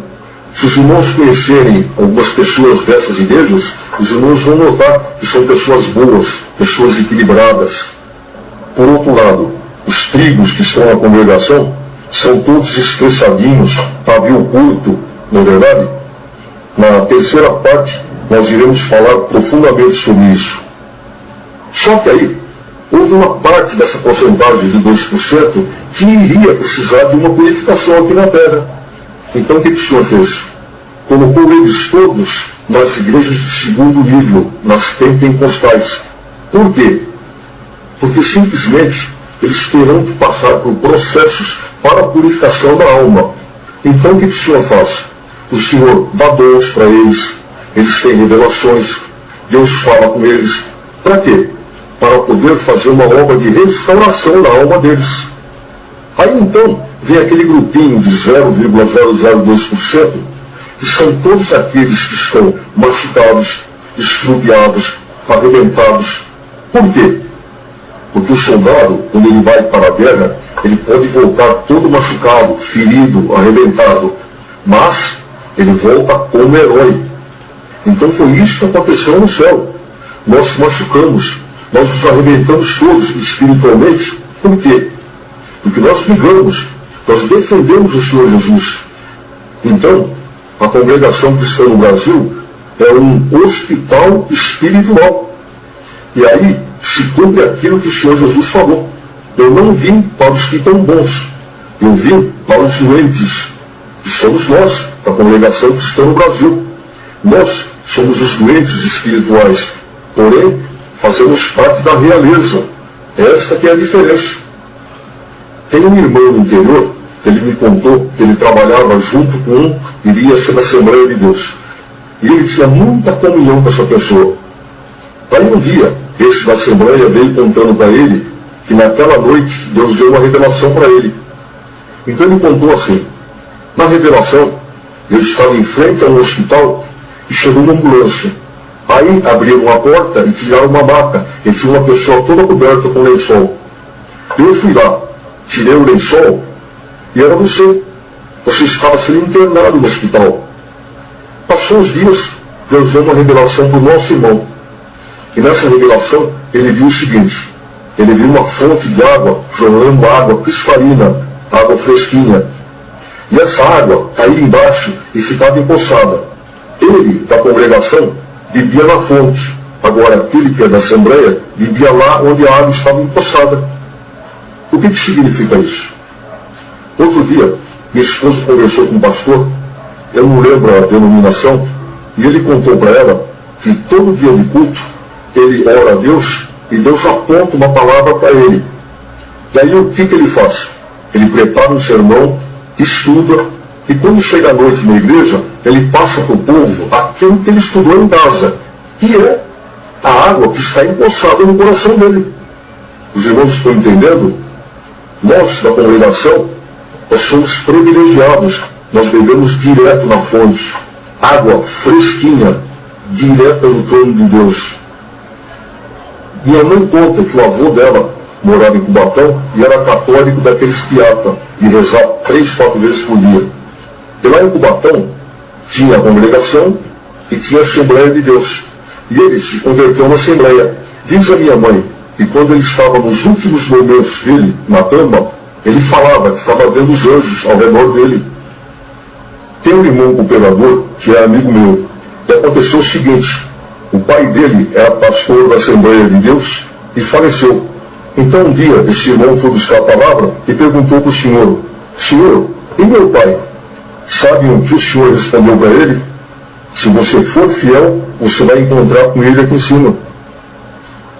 Se os irmãos conhecerem algumas pessoas dessas igrejas, os irmãos vão notar que são pessoas boas, pessoas equilibradas. Por outro lado, os trigos que estão na congregação são todos estressadinhos, pavio curto, não é verdade? Na terceira parte, nós iremos falar profundamente sobre isso. Só que aí, houve uma parte dessa porcentagem de 2% que iria precisar de uma purificação aqui na Terra. Então o que o Senhor fez? Colocou eles todos nas igrejas de segundo nível, nas pentecostais. Por quê? Porque simplesmente eles terão que passar por processos para a purificação da alma. Então o que o Senhor faz? O Senhor dá dons para eles, eles têm revelações, Deus fala com eles. Para quê? Para poder fazer uma obra de restauração na alma deles. Aí então vem aquele grupinho de 0,002%, que são todos aqueles que estão machucados, estrupiados, arrebentados. Por quê? Porque o soldado, quando ele vai para a guerra, ele pode voltar todo machucado, ferido, arrebentado, mas ele volta como herói. Então foi isso que aconteceu no céu. Nós machucamos, nós nos arrebentamos todos espiritualmente. Por quê? Porque nós brigamos, nós defendemos o Senhor Jesus. Então, a congregação cristã no Brasil é um hospital espiritual. E aí se cumpre aquilo que o Senhor Jesus falou. Eu não vim para os que estão bons, eu vim para os doentes, que somos nós, da congregação cristã no Brasil. Nós somos os doentes espirituais, porém fazemos parte da realeza. Esta que é a diferença. Tem um irmão no interior, ele me contou que ele trabalhava junto com um, iria ser da Assembleia de Deus. E ele tinha muita comunhão com essa pessoa. Aí um dia, esse da Assembleia veio contando para ele que naquela noite Deus deu uma revelação para ele. Então ele contou assim, na revelação, ele estava em frente a um hospital e chegou uma ambulância. Aí abriram a porta e tiraram uma maca, e tinha uma pessoa toda coberta com lençol. Eu fui lá, tirei o lençol, e era você. Você estava sendo internado no hospital. Passou os dias, Deus deu uma revelação para o nosso irmão. E nessa revelação, ele viu o seguinte, ele viu uma fonte de água, jorrando água cristalina, água fresquinha. E essa água caía embaixo e ficava empoçada. Ele, da congregação, bebia na fonte. Agora, aquele que é da Assembleia, bebia lá onde a água estava empoçada. O que significa isso? Outro dia, minha esposa conversou com um pastor, eu não lembro a denominação, e ele contou para ela que todo dia de culto, ele ora a Deus, e Deus aponta uma palavra para ele. E aí o que ele faz? Ele prepara um sermão, estuda, e quando chega à noite na igreja, ele passa para o povo aquilo que ele estudou em casa, que é a água que está empoçada no coração dele. Os irmãos estão entendendo? Nós, da congregação, nós somos privilegiados, nós bebemos direto na fonte, água fresquinha, direta do trono de Deus. Minha mãe conta que o avô dela morava em Cubatão e era católico daqueles que ata e rezava 3, 4 vezes por dia. E lá em Cubatão tinha a congregação e tinha a Assembleia de Deus. E ele se converteu na Assembleia. Diz a minha mãe que quando ele estava nos últimos momentos dele, na cama, ele falava que estava vendo os anjos ao redor dele. Tem um irmão cooperador que é amigo meu. E aconteceu o seguinte, o pai dele era pastor da Assembleia de Deus e faleceu. Então um dia esse irmão foi buscar a palavra e perguntou para o Senhor, Senhor, e meu pai? Sabe o que o Senhor respondeu para ele? Se você for fiel, você vai encontrar com ele aqui em cima.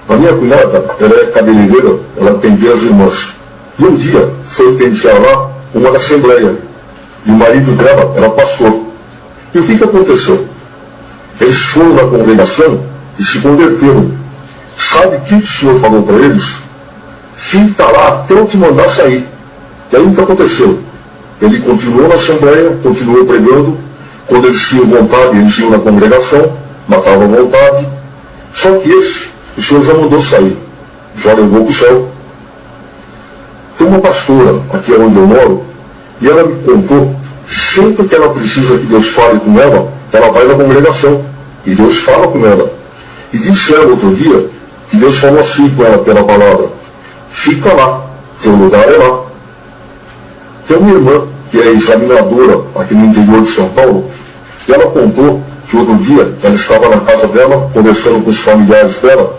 A minha cunhada, ela é cabeleireira, ela tem 10 irmãs. E um dia foi pentear lá uma da Assembleia. E o marido dela era pastor. E o que aconteceu? Eles foram na congregação e se converteram. Sabe o que o Senhor falou para eles? Fica lá até eu te mandar sair. E aí o que aconteceu? Ele continuou na Assembleia, continuou pregando. Quando eles tinham vontade, eles iam na congregação, matavam a vontade. Só que esse, o Senhor já mandou sair. Já levou para o céu. Tem uma pastora aqui onde eu moro, e ela me contou que sempre que ela precisa que Deus fale com ela vai na congregação. E Deus fala com ela. E disse ela outro dia que Deus falou assim com ela pela palavra. Fica lá, teu lugar é lá. Tem uma irmã que é examinadora aqui no interior de São Paulo, e ela contou que outro dia ela estava na casa dela, conversando com os familiares dela,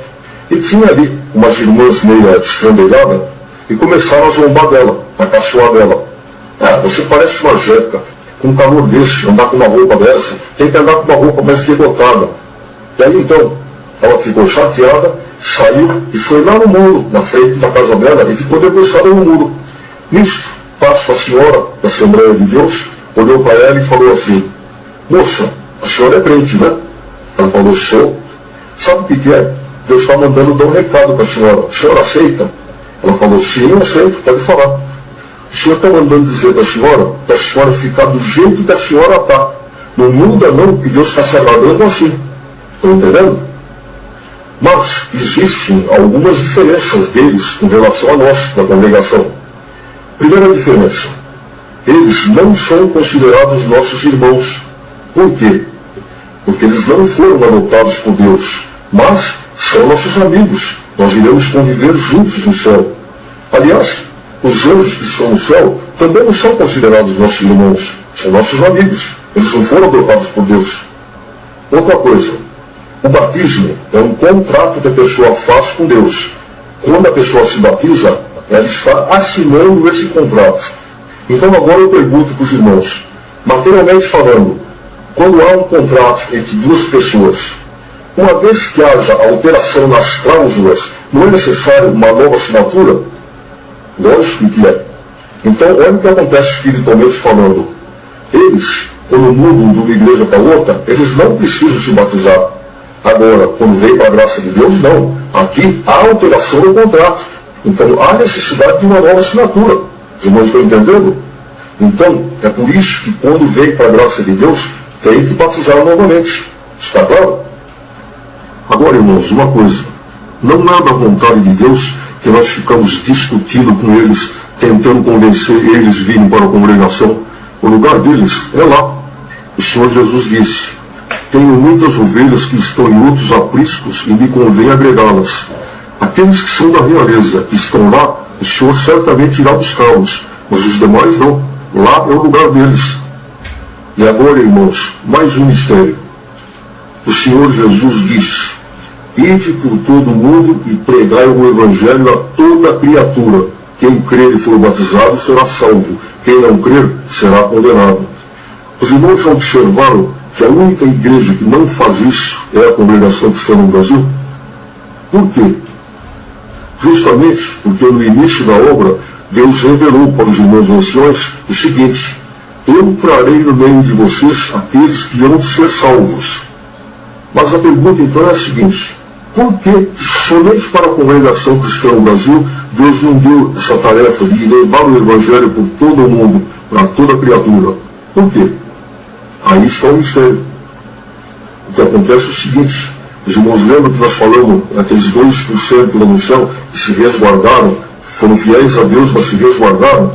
e tinha ali umas irmãs meio estrambelhadas, e começaram a zombar dela, a caçoar dela. Ah, você parece uma jeca, com um calor desse, andar com uma roupa dessa, tem que andar com uma roupa mais decotada. E aí então, ela ficou chateada, saiu e foi lá no muro, na frente da casa dela, e ficou debruçada no muro. Nisto, passa a senhora da Assembleia de Deus, olhou para ela e falou assim, moça, a senhora é crente, né? Ela falou, sou. Sabe o que é? Deus está mandando dar um recado para a senhora aceita? Ela falou, sim, eu aceito, pode falar. O senhor está mandando dizer para a senhora ficar do jeito que a senhora está. Não muda não, que Deus está se agradando assim. Estão entendendo? Mas existem algumas diferenças deles em relação a nós, da congregação. Primeira diferença, eles não são considerados nossos irmãos. Por quê? Porque eles não foram adotados por Deus, mas são nossos amigos. Nós iremos conviver juntos no céu. Aliás, os anjos que estão no céu também não são considerados nossos irmãos, são nossos amigos. Eles não foram adotados por Deus. Outra coisa, o batismo é um contrato que a pessoa faz com Deus. Quando a pessoa se batiza, ela está assinando esse contrato. Então agora eu pergunto para os irmãos, materialmente falando, quando há um contrato entre duas pessoas, uma vez que haja alteração nas cláusulas, não é necessário uma nova assinatura? Lógico que é. Então, olha o que acontece espiritualmente falando. Eles, quando mudam de uma igreja para outra, eles não precisam se batizar. Agora, quando vem para a graça de Deus, não. Aqui há alteração no contrato. Então, há necessidade de uma nova assinatura. Os irmãos estão entendendo? Então, é por isso que quando vem para a graça de Deus, tem que batizar novamente. Está claro? Agora, irmãos, uma coisa. Não é da vontade de Deus que nós ficamos discutindo com eles, tentando convencer eles a virem para a congregação. O lugar deles é lá. O Senhor Jesus disse, tenho muitas ovelhas que estão em outros apriscos e me convém agregá-las. Aqueles que são da realeza, que estão lá, o Senhor certamente irá buscá-los, mas os demais não. Lá é o lugar deles. E agora, irmãos, mais um mistério. O Senhor Jesus disse, ide por todo o mundo e pregai o Evangelho a toda criatura. Quem crer e for batizado será salvo. Quem não crer será condenado. Os irmãos já observaram que a única igreja que não faz isso é a Congregação Cristã no Brasil? Por quê? Justamente porque no início da obra, Deus revelou para os irmãos anciões o seguinte, eu trarei no meio de vocês aqueles que hão de ser salvos. Mas a pergunta então é a seguinte, por que somente para a Congregação Cristã no Brasil, Deus não deu essa tarefa de levar o Evangelho por todo o mundo, para toda criatura? Por quê? Aí está o mistério. O que acontece é o seguinte, os irmãos lembram que nós falamos, aqueles 2% lá no céu, que se resguardaram, foram fiéis a Deus, mas se resguardaram,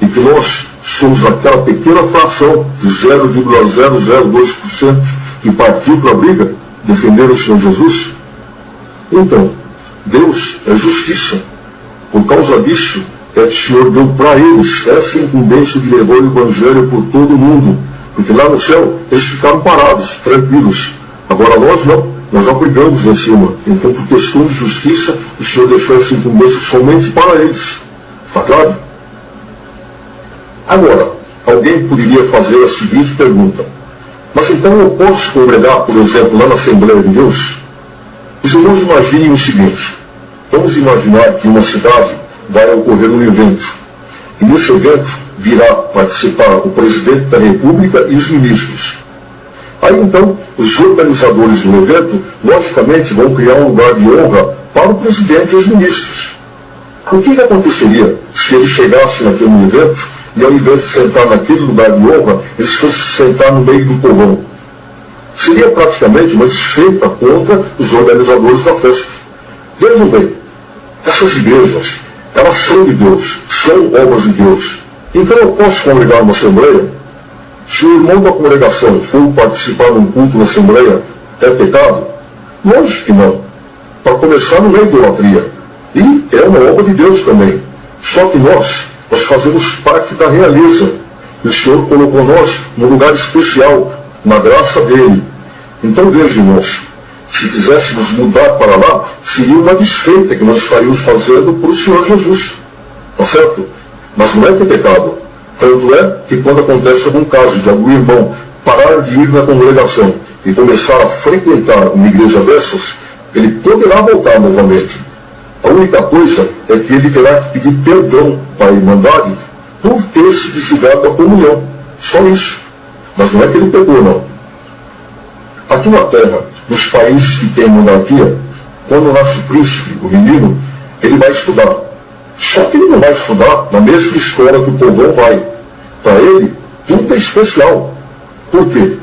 e que nós somos aquela pequena fração de 0,002% que partiu para a briga, defender o Senhor Jesus? Então, Deus é justiça. Por causa disso, é que o Senhor deu para eles essa incumbência de levar o Evangelho por todo o mundo. Porque lá no céu, eles ficaram parados, tranquilos. Agora nós não, nós já brigamos lá em cima. Então, por questão de justiça, o Senhor deixou essa incumbência somente para eles. Está claro? Agora, alguém poderia fazer a seguinte pergunta. Mas então eu posso congregar, por exemplo, lá na Assembleia de Deus? Os irmãos imaginem o seguinte, vamos imaginar que em uma cidade vai ocorrer um evento, e nesse evento virá participar o presidente da República e os ministros. Aí então, os organizadores do evento, logicamente, vão criar um lugar de honra para o presidente e os ministros. O que aconteceria se eles chegassem naquele evento, e ao invés de sentar naquele lugar de honra, eles fossem sentar no meio do povão? Seria praticamente uma desfeita contra os organizadores da festa. Vejam bem, essas igrejas, elas são de Deus, são obras de Deus. Então eu posso congregar uma assembleia? Se o irmão da congregação for participar de um culto na assembleia, é pecado? Lógico que não. Para começar, não é idolatria. E é uma obra de Deus também. Só que nós fazemos parte da realeza. E o Senhor colocou nós num lugar especial, na graça dele. Então veja, irmãos, se quiséssemos mudar para lá, seria uma desfeita que nós estaríamos fazendo para o Senhor Jesus. Tá certo? Mas não é que é pecado. Tanto é que quando acontece algum caso de algum irmão parar de ir na congregação e começar a frequentar uma igreja dessas, ele poderá voltar novamente. A única coisa é que ele terá que pedir perdão para a Irmandade por ter se desligado da comunhão. Só isso. Mas não é que ele pegou, não. Aqui na Terra, nos países que têm monarquia, quando nasce o príncipe, o menino, ele vai estudar. Só que ele não vai estudar na mesma escola que o povão vai. Para ele, tudo é especial. Por quê?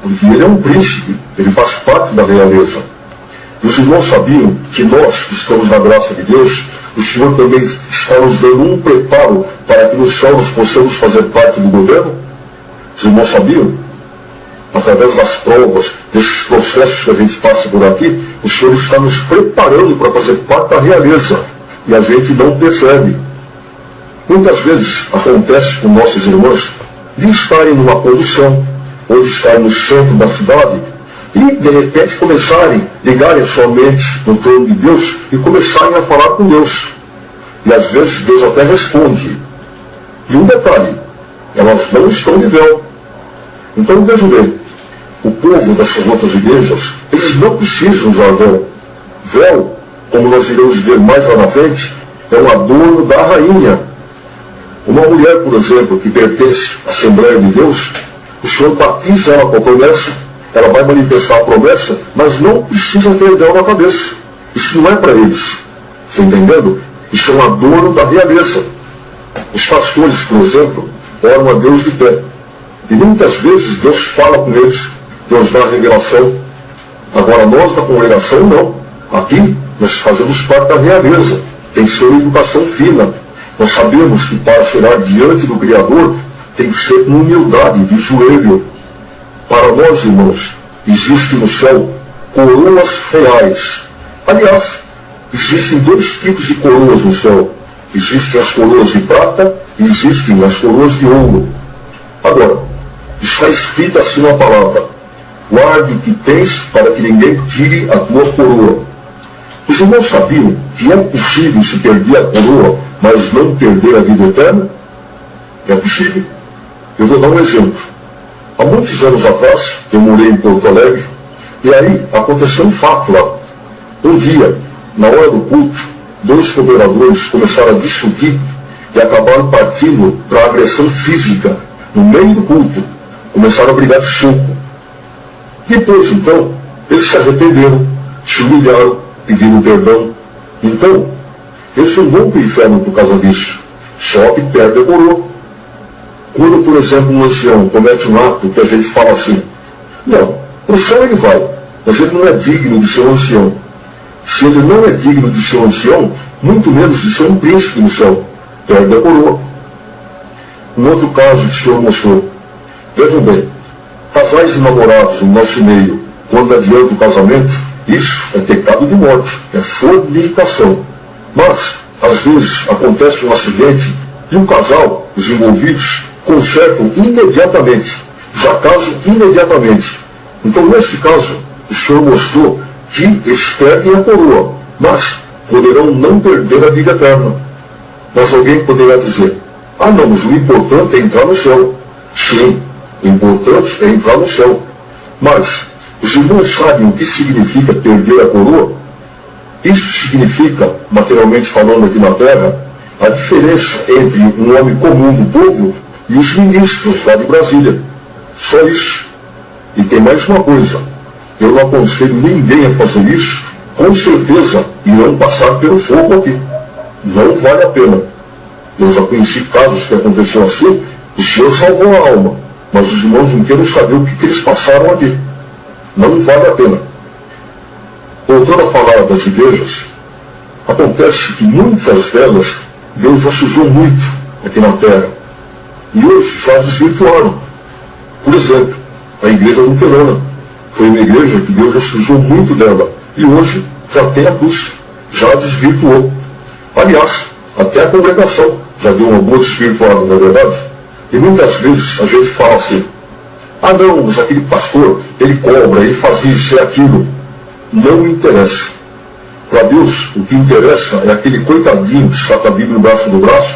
Porque ele é um príncipe, ele faz parte da realeza. E os irmãos sabiam que nós, que estamos na graça de Deus, o Senhor também está nos dando um preparo para que no céu nós possamos fazer parte do governo? Os irmãos sabiam? Através das provas, desses processos que a gente passa por aqui, o Senhor está nos preparando para fazer parte da realeza. E a gente não percebe. Muitas vezes acontece com nossos irmãos de estarem numa condição, ou de estarem no centro da cidade, e, de repente, ligarem a sua mente no trono de Deus e começarem a falar com Deus. E às vezes Deus até responde. E um detalhe, elas não estão de véu. Então vejam bem, o povo dessas outras igrejas, eles não precisam usar véu. Véu, como nós iremos ver mais lá na frente, é um adorno da rainha. Uma mulher, por exemplo, que pertence à Assembleia de Deus, o Senhor batiza ela com a promessa, ela vai manifestar a promessa, mas não precisa ter véu na cabeça. Isso não é para eles. Está entendendo? Isso é um adorno da realeza. Os pastores, por exemplo, oram a Deus de pé. E muitas vezes Deus fala com eles, Deus dá a revelação. Agora nós da congregação não. Aqui nós fazemos parte da realeza. Tem que ser uma educação fina. Nós sabemos que para chegar diante do Criador tem que ser com humildade, de joelho. Para nós, irmãos, existe no céu coroas reais. Aliás, existem dois tipos de coroas no céu. Existem as coroas de prata e existem as coroas de ouro. Agora, está escrito assim na palavra: guarde o que tens para que ninguém tire a tua coroa. Os irmãos sabiam que é possível se perder a coroa, mas não perder a vida eterna? É possível. Eu vou dar um exemplo. Há muitos anos atrás, eu morei em Porto Alegre, e aí aconteceu um fato lá. Um dia, na hora do culto, dois cooperadores começaram a discutir e acabaram partindo para agressão física no meio do culto. Começaram a brigar de soco. Depois, então, eles se arrependeram, se humilharam, pediram perdão. Então, eles não vão para o inferno por causa disso. Só que perde a coroa. Quando, por exemplo, um ancião comete um ato que a gente fala assim: não, para o céu ele vai, mas ele não é digno de ser um ancião. Se ele não é digno de ser um ancião, muito menos de ser um príncipe no céu. Perde a coroa. Um outro caso que o Senhor mostrou. Vejam bem, casais e namorados no nosso meio, quando adianta o casamento, isso é pecado de morte, é fornicação. Mas, às vezes, acontece um acidente e o casal, os envolvidos, consertam imediatamente, já casam imediatamente. Então, neste caso, o Senhor mostrou que eles perdem a coroa, mas poderão não perder a vida eterna. Mas alguém poderá dizer: ah não, mas o importante é entrar no céu. Sim, o importante é entrar no céu. Mas os irmãos sabem o que significa perder a coroa? Isso significa, materialmente falando aqui na terra, a diferença entre um homem comum do povo e os ministros lá de Brasília. Só isso. E tem mais uma coisa: eu não aconselho ninguém a fazer isso. Com certeza irão passar pelo fogo aqui. Não vale a pena. Eu já conheci casos que aconteceu assim. O Senhor salvou a alma, mas os irmãos não querem saber o que eles passaram aqui. Não vale a pena. Voltando a falar das igrejas, acontece que muitas delas Deus já se usou muito aqui na terra. E hoje já desvirtuaram. Por exemplo, a igreja luterana foi uma igreja que Deus já se usou muito dela. E hoje já tem a cruz. Já desvirtuou. Aliás, até a congregação já deu uma boa desvirtuada, não é verdade? E muitas vezes a gente fala assim: ah não, mas aquele pastor, ele cobra, ele faz isso e aquilo. Não interessa. Para Deus, o que interessa é aquele coitadinho que está com a Bíblia embaixo do braço,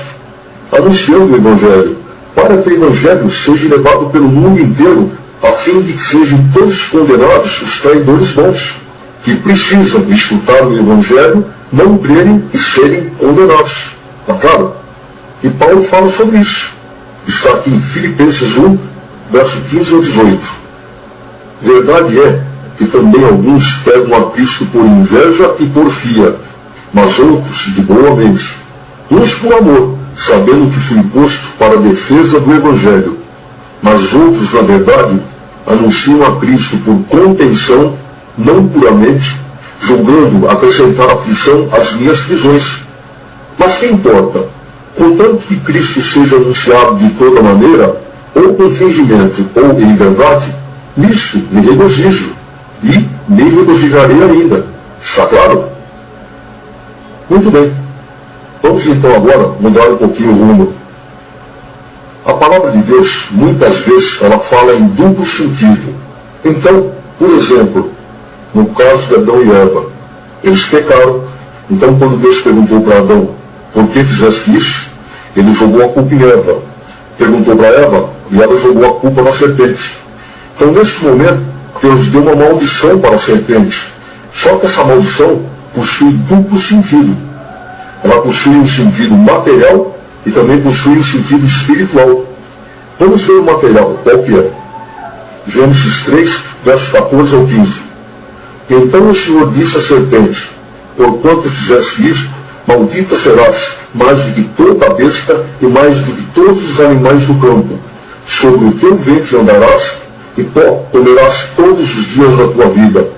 anunciando o Evangelho, para que o Evangelho seja levado pelo mundo inteiro, a fim de que sejam todos condenados os traidores bons, que precisam escutar o Evangelho, não crerem e serem condenados. Está claro? E Paulo fala sobre isso. Está aqui em Filipenses 1, verso 15 ao 18. Verdade é que também alguns pegam a Cristo por inveja e porfia, mas outros de boa mente. Uns por amor, sabendo que fui posto para a defesa do Evangelho. Mas outros, na verdade, anunciam a Cristo por contenção, não puramente, julgando acrescentar aflição às minhas prisões. Mas que importa? Contanto que Cristo seja anunciado de toda maneira, ou com fingimento, ou em verdade, nisso me regozijo, e me regozijarei ainda. Está claro? Muito bem. Vamos então agora mudar um pouquinho o rumo. A palavra de Deus, muitas vezes, ela fala em duplo sentido. Então, Por exemplo, no caso de Adão e Eva, eles pecaram. Então, quando Deus perguntou para Adão, por que fizeste isso? Ele jogou a culpa em Eva. Perguntou para Eva, e ela jogou a culpa na serpente. Então, nesse momento, Deus deu uma maldição para a serpente. Só que essa maldição possui duplo sentido. Ela possui um sentido material e também possui um sentido espiritual. Vamos ver o material, qual que é? Gênesis 3, versos 14 ao 15. Então o Senhor disse à serpente, porquanto fizeste isto, maldita serás, mais do que toda a besta e mais do que todos os animais do campo. Sobre o teu ventre andarás, e pó comerás todos os dias da tua vida.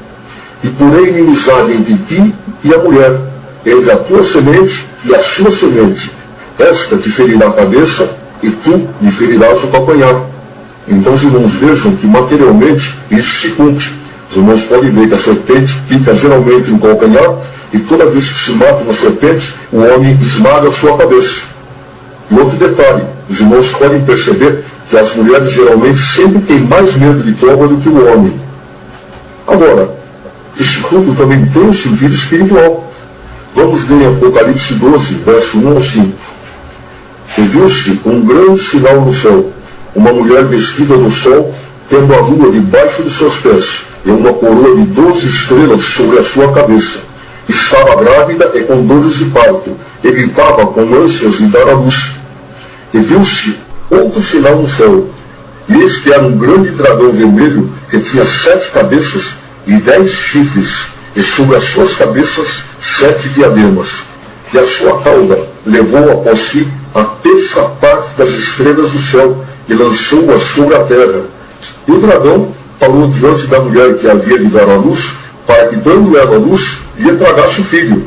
E porém inimizade entre ti e a mulher, entre a tua semente e a sua semente. Esta te ferirá a cabeça, e tu lhe ferirás o calcanhar. Então os irmãos vejam que materialmente isso se cumpre. Os irmãos podem ver que a serpente pica geralmente no calcanhar, e toda vez que se mata uma serpente, o homem esmaga a sua cabeça. E outro detalhe, os irmãos podem perceber que as mulheres geralmente sempre têm mais medo de cobra do que o homem. Agora, isso tudo também tem um sentido espiritual. Vamos ler em Apocalipse 12, verso 1 ao 5. E viu-se um grande sinal no céu, uma mulher vestida do sol, tendo a lua debaixo de seus pés, e uma coroa de 12 estrelas sobre a sua cabeça. Estava grávida e com dores de parto, e gritava com ânsias de dar à luz. E viu-se outro sinal no céu, e eis que era um grande dragão vermelho, que tinha 7 cabeças e 10 chifres, e sobre as suas cabeças 7 diademas. E a sua cauda levou após si a terça parte das estrelas do céu, e lançou-as sobre a terra. E o dragão falou diante da mulher que havia de dar à luz, para que, dando ela à luz, lhe tragasse o filho.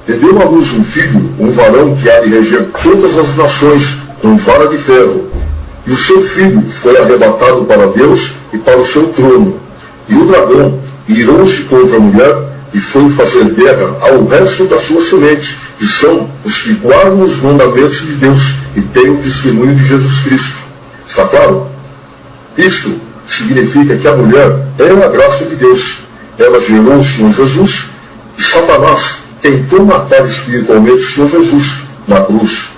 E deu à luz um filho, um varão que há de reger todas as nações, com vara de ferro. E o seu filho foi arrebatado para Deus e para o seu trono. E o dragão irou-se contra a mulher e foi fazer guerra ao resto da sua semente, que são os que guardam os mandamentos de Deus e têm o testemunho de Jesus Cristo. Está claro? Isto significa que a mulher é a graça de Deus. Ela gerou o Senhor Jesus, e Satanás tentou matar espiritualmente o Senhor Jesus na cruz.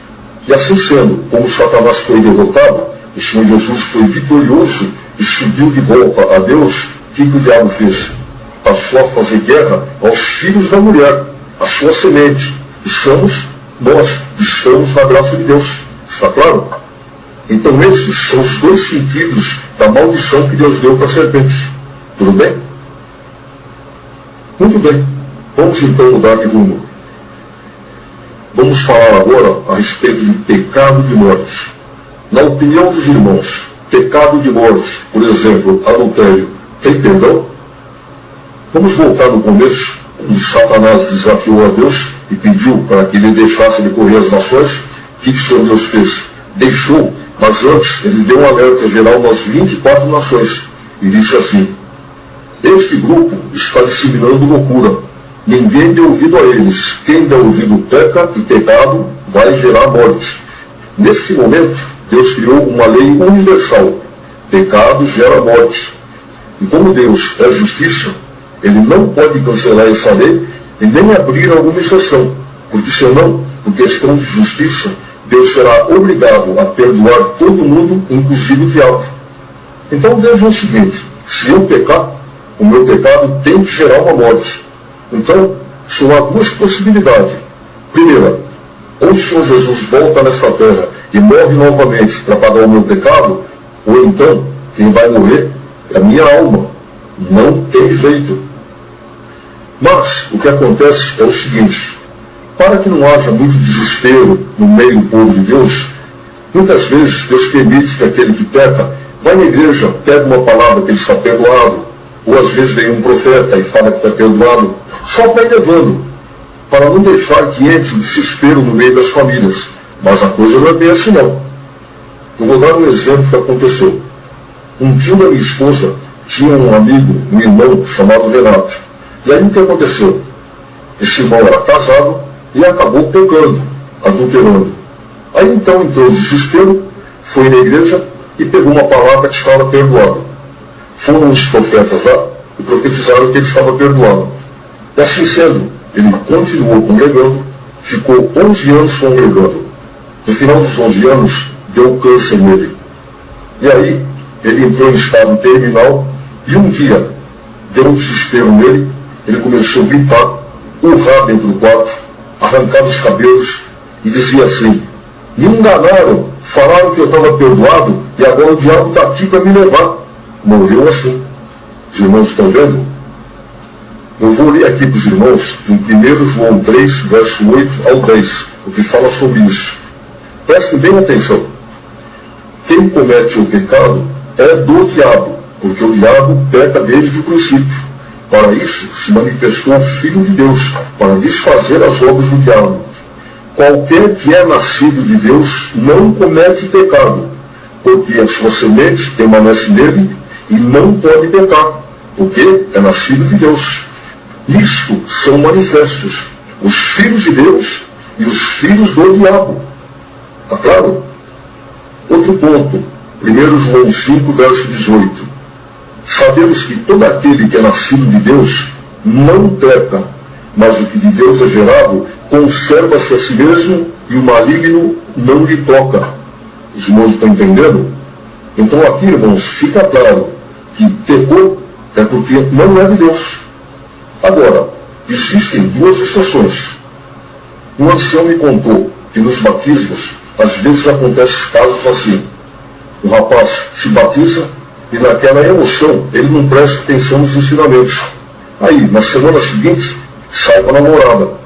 E assim sendo, como Satanás foi derrotado, o Senhor Jesus foi vitorioso e subiu de volta a Deus. O que o diabo fez? Passou a fazer guerra aos filhos da mulher, a sua semente. E somos nós que estamos na graça de Deus. Está claro? Então esses são os dois sentidos da maldição que Deus deu para a serpente. Tudo bem? Muito bem. Vamos então mudar de rumo. Vamos falar agora a respeito de pecado de morte. Na opinião dos irmãos, pecado de morte, por exemplo, adultério, tem perdão? Vamos voltar no começo, onde Satanás desafiou a Deus e pediu para que ele deixasse de correr as nações. O que o Senhor Deus fez? Deixou, mas antes ele deu um alerta geral nas 24 nações e disse assim: este grupo está disseminando loucura. Ninguém deu ouvido a eles. Quem der ouvido peca, e pecado vai gerar morte. Neste momento, Deus criou uma lei universal. Pecado gera morte. E como Deus é justiça, Ele não pode cancelar essa lei e nem abrir alguma exceção. Porque senão, por questão de justiça, Deus será obrigado a perdoar todo mundo, inclusive o diabo. Então vejam o seguinte: se eu pecar, o meu pecado tem que gerar uma morte. Então, só há duas possibilidades. Primeira, ou o Senhor Jesus volta nesta terra e morre novamente para pagar o meu pecado, ou então, quem vai morrer é a minha alma. Não tem jeito. Mas, o que acontece é o seguinte: para que não haja muito desespero no meio do povo de Deus, muitas vezes Deus permite que aquele que peca vá na igreja, pega uma palavra que ele está perdoado, ou às vezes vem um profeta e fala que está perdoado, só para ir levando, para não deixar que entre o desespero no meio das famílias. Mas a coisa não é bem assim não. Eu vou dar um exemplo que aconteceu. Um tio da minha esposa tinha um amigo, um irmão chamado Renato. E aí o que aconteceu? Esse irmão era casado e acabou pecando, adulterando. Aí então entrou o desespero, foi na igreja e pegou uma palavra que estava perdoada. Foram os profetas lá, e profetizaram que ele estava perdoado. E assim sendo, ele continuou congregando, ficou 11 anos congregando. No final dos 11 anos, deu câncer nele. E aí, ele entrou em estado terminal, e um dia, deu um desespero nele, ele começou a gritar, urrar dentro do quarto, arrancar os cabelos, e dizia assim: me enganaram, falaram que eu estava perdoado, e agora o diabo está aqui para me levar. Morreu assim. Os irmãos estão vendo? Eu vou ler aqui para os irmãos, em 1 João 3, verso 8 ao 10, o que fala sobre isso. Prestem bem atenção. Quem comete o pecado é do diabo, porque o diabo peca desde o princípio. Para isso se manifestou o Filho de Deus, para desfazer as obras do diabo. Qualquer que é nascido de Deus não comete pecado, porque a sua semente permanece nele e não pode pecar, porque é nascido de Deus. Nisto são manifestos os filhos de Deus e os filhos do diabo. Está claro? Outro ponto, 1 João 5, verso 18. Sabemos que todo aquele que é nascido de Deus não peca, mas o que de Deus é gerado conserva-se a si mesmo e o maligno não lhe toca. Os irmãos estão entendendo? Então aqui, irmãos, fica claro que pecou é porque não é de Deus. Agora, existem duas exceções. Um ancião me contou que nos batismos, às vezes acontecem casos assim. O rapaz se batiza e naquela emoção ele não presta atenção nos ensinamentos. Aí, na semana seguinte, sai com a namorada.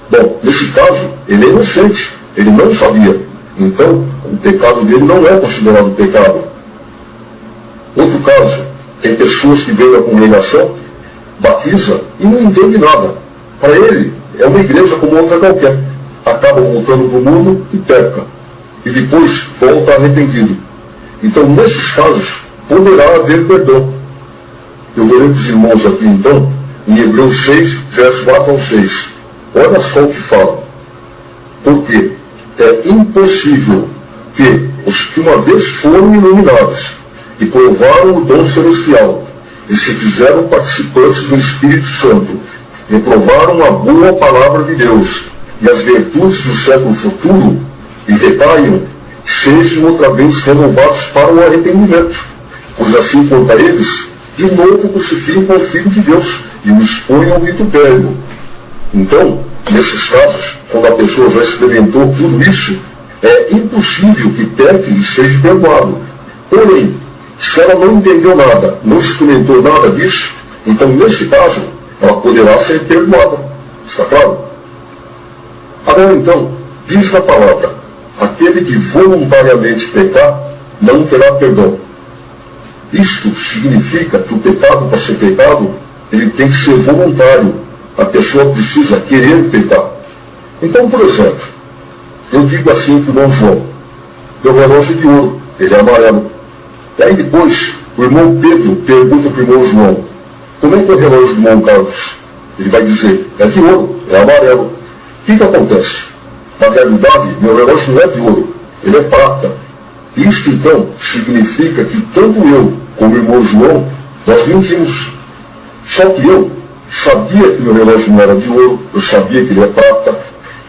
Bom, nesse caso, ele é inocente, ele não sabia. Então, o pecado dele não é considerado pecado. Outro caso, tem pessoas que vêm à congregação, batiza e não entende nada. Para ele, é uma igreja como outra qualquer. Acaba voltando para o mundo e peca. E depois volta arrependido. Então, nesses casos, poderá haver perdão. Eu vou ler para os irmãos aqui, então, em Hebreus 6, verso 4 ao 6. Olha só o que fala. Porque é impossível que os que uma vez foram iluminados e provaram o dom celestial e se fizeram participantes do Espírito Santo, reprovaram a boa palavra de Deus e as virtudes do século futuro e recaiam, sejam outra vez renovados para o arrependimento, pois assim quanto a eles, de novo crucificam o Filho de Deus e o expõem ao vitupério. Então, nesses casos, quando a pessoa já experimentou tudo isso, é impossível que peque e seja perdoado. Porém, se ela não entendeu nada, não experimentou nada disso, então, nesse caso, ela poderá ser perdoada. Está claro? Agora, então, diz a palavra: aquele que voluntariamente pecar, não terá perdão. Isto significa que o pecado, para ser pecado, ele tem que ser voluntário. A pessoa precisa querer pecar. Então, por exemplo, eu digo assim para o irmão João: meu relógio é de ouro, ele é amarelo. E aí depois, o irmão Pedro pergunta para o irmão João: como é que é o relógio do irmão Carlos? Ele vai dizer: é de ouro, é amarelo. O que acontece? Na realidade, meu relógio não é de ouro, ele é prata. Isto, então, significa que tanto eu como o irmão João, nós mentimos. Só que eu sabia que meu relógio não era de ouro, eu sabia que ele é prata,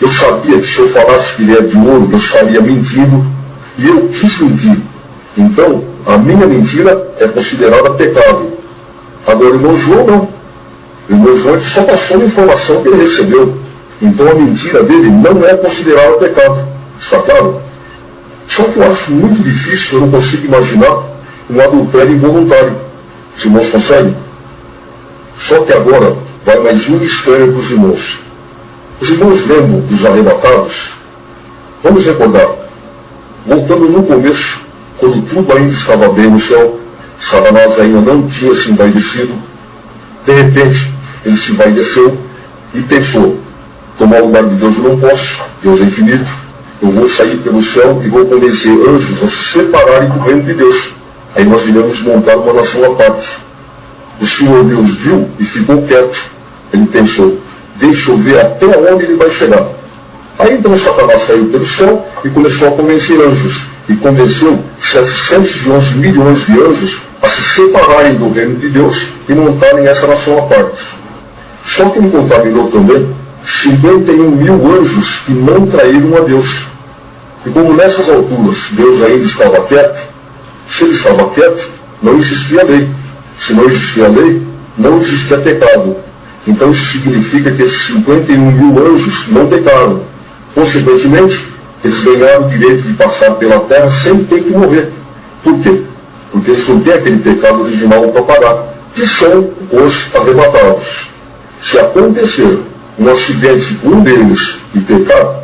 eu sabia que se eu falasse que ele é de ouro, eu estaria mentindo, e eu quis mentir. Então, a minha mentira é considerada pecado. Agora, o irmão João não. O irmão João só passou a informação que ele recebeu. Então, a mentira dele não é considerada pecado. Está claro? Só que eu acho muito difícil, eu não consigo imaginar um adultério involuntário. Os irmãos conseguem? Só que agora vai mais um mistério para os irmãos. Os irmãos lembram dos arrebatados? Vamos recordar. Voltando no começo, quando tudo ainda estava bem no céu, Satanás ainda não tinha se envaidecido. De repente, ele se envaideceu e pensou: tomar o lugar de Deus eu não posso, Deus é infinito, eu vou sair pelo céu e vou convencer anjos a se separarem do reino de Deus. Aí nós iremos montar uma nação à parte. O Senhor Deus viu e ficou quieto. Ele pensou: deixa eu ver até onde ele vai chegar. Aí então Satanás saiu pelo céu e começou a convencer anjos. E convenceu 711 milhões de anjos a se separarem do reino de Deus e montarem essa nação à parte. Só que ele contaminou também 51 mil anjos que não traíram a Deus. E como nessas alturas Deus ainda estava quieto, se ele estava quieto, não existia lei. Se não existia lei, não existia pecado. Então isso significa que esses 51 mil anjos não pecaram. Consequentemente, eles ganharam o direito de passar pela terra sem ter que morrer. Por quê? Porque eles não têm aquele pecado original para pagar, que são os arrebatados. Se acontecer um acidente com um deles e pecar,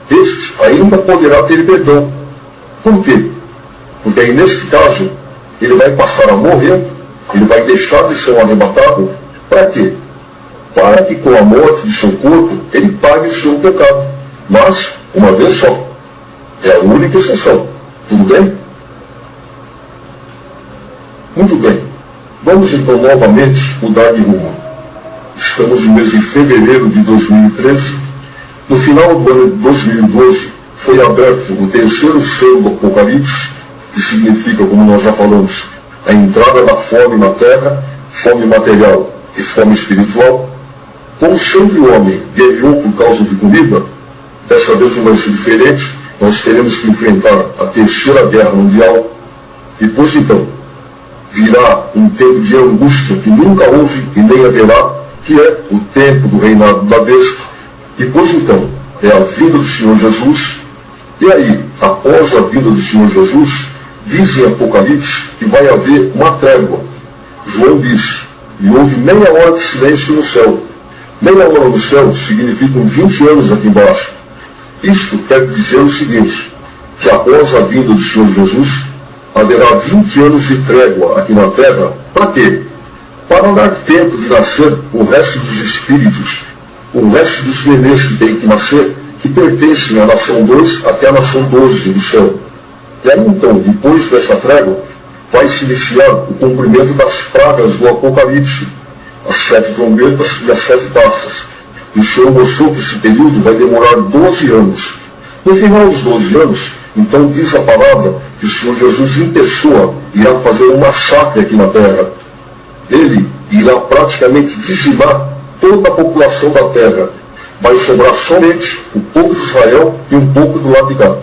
este ainda poderá ter perdão. Por quê? Porque aí, neste caso, ele vai passar a morrer, ele vai deixar de ser um arrebatado. Para quê? Para que com a morte de seu corpo, ele pague o seu pecado. Mas, uma vez só. É a única exceção. Tudo bem? Muito bem. Vamos então novamente mudar de rumo. Estamos no mês de fevereiro de 2013. No final do ano de 2012, foi aberto o terceiro selo do Apocalipse, que significa, como nós já falamos, a entrada da fome na terra, fome material e fome espiritual. Como sempre o homem guerreou por causa de comida, dessa vez não vai ser diferente. Nós teremos que enfrentar a terceira guerra mundial. Depois então, virá um tempo de angústia que nunca houve e nem haverá, que é o tempo do reinado da besta. Depois então, é a vinda do Senhor Jesus. E aí, após a vinda do Senhor Jesus, diz em Apocalipse que vai haver uma trégua. João diz, e houve meia hora de silêncio no céu. Meia hora no céu significam 20 anos aqui embaixo. Isto quer dizer o seguinte, que após a vinda do Senhor Jesus, haverá 20 anos de trégua aqui na terra. Para quê? Para dar tempo de nascer o resto dos espíritos, o resto dos bebês que tem que nascer, que pertencem à nação 2 até a nação 12 do céu. E aí então, depois dessa trégua, vai se iniciar o cumprimento das pragas do Apocalipse, as 7 trombetas e as 7 taças. E o Senhor mostrou que esse período vai demorar 12 anos. No final dos 12 anos, então diz a palavra que o Senhor Jesus em pessoa irá fazer um massacre aqui na terra. Ele irá praticamente dizimar toda a população da terra. Vai sobrar somente o povo de Israel e um pouco do lado de cá.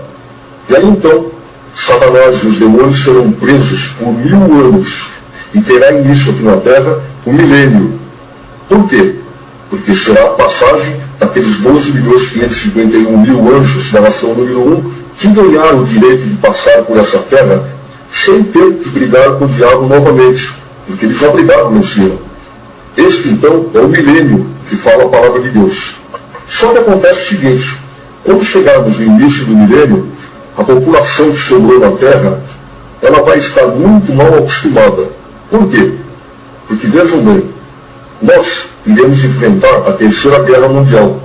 E aí então, Satanás e os demônios serão presos por 1000 anos e terá início aqui na terra o milênio. Por quê? Porque será a passagem daqueles 12.551.000 anjos da nação número 1 que ganharam o direito de passar por essa terra sem ter que brigar com o diabo novamente, porque eles já brigaram no céu. Este então é o milênio que fala a palavra de Deus. Só que acontece o seguinte, quando chegarmos no início do milênio, a população que sobrou na terra, ela vai estar muito mal acostumada. Por quê? Porque vejam bem, nós iremos enfrentar a terceira guerra mundial.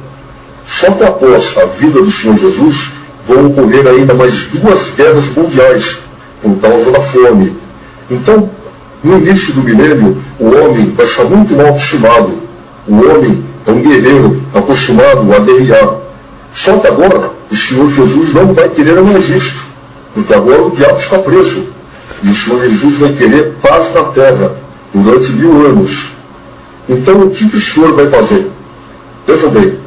Só que após a vida do Senhor Jesus, vão ocorrer ainda mais 2 guerras mundiais, por causa da fome. Então, no início do milênio, o homem vai estar muito mal acostumado. O homem é um guerreiro acostumado a guerrear. Só que agora, o Senhor Jesus não vai querer mais isto, porque agora o diabo está preso. E o Senhor Jesus vai querer paz na terra, durante 1000 anos. Então, o que o Senhor vai fazer? Veja bem,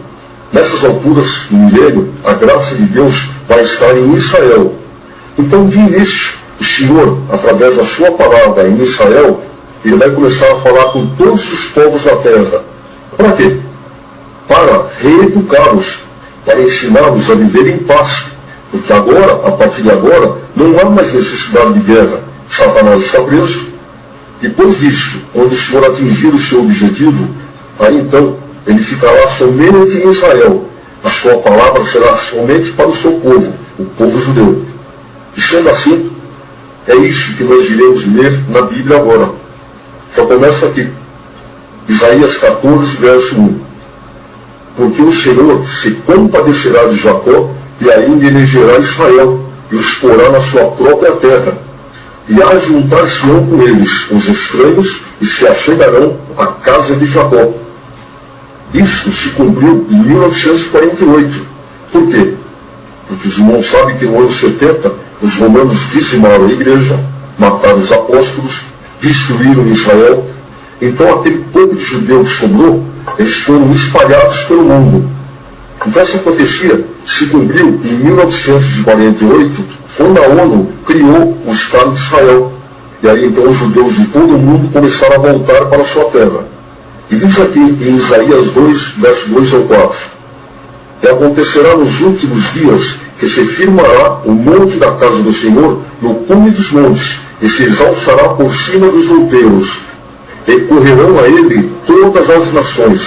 nessas alturas do milênio, a graça de Deus vai estar em Israel. Então, de início, o Senhor, através da sua palavra em Israel, ele vai começar a falar com todos os povos da terra. Para quê? Para reeducá-los, para ensiná-los a viver em paz. Porque agora, a partir de agora, não há mais necessidade de guerra. Satanás está preso. Depois disso, quando o Senhor atingir o seu objetivo, aí então ele ficará somente em Israel. A sua palavra será somente para o seu povo, o povo judeu. E sendo assim, é isso que nós iremos ler na Bíblia agora. Só começa aqui. Isaías 14, verso 1. Porque o Senhor se compadecerá de Jacó e ainda elegerá Israel e os porá na sua própria terra. E ajuntar-se-ão com eles os estranhos e se achegarão à casa de Jacó. Isto se cumpriu em 1948. Por quê? Porque os irmãos sabem que no ano 70 os romanos dizimaram a igreja, mataram os apóstolos, destruíram Israel. Então aquele pouco de judeus que sobrou, eles foram espalhados pelo mundo. Então essa profecia se cumpriu em 1948, quando a ONU criou o Estado de Israel. E aí então os judeus de todo o mundo começaram a voltar para a sua terra. E diz aqui em Isaías 2, versos 2 ao 4, e acontecerá nos últimos dias que se firmará o monte da casa do Senhor no cume dos montes, e se exalçará por cima dos outeiros, e correrão a ele todas as nações,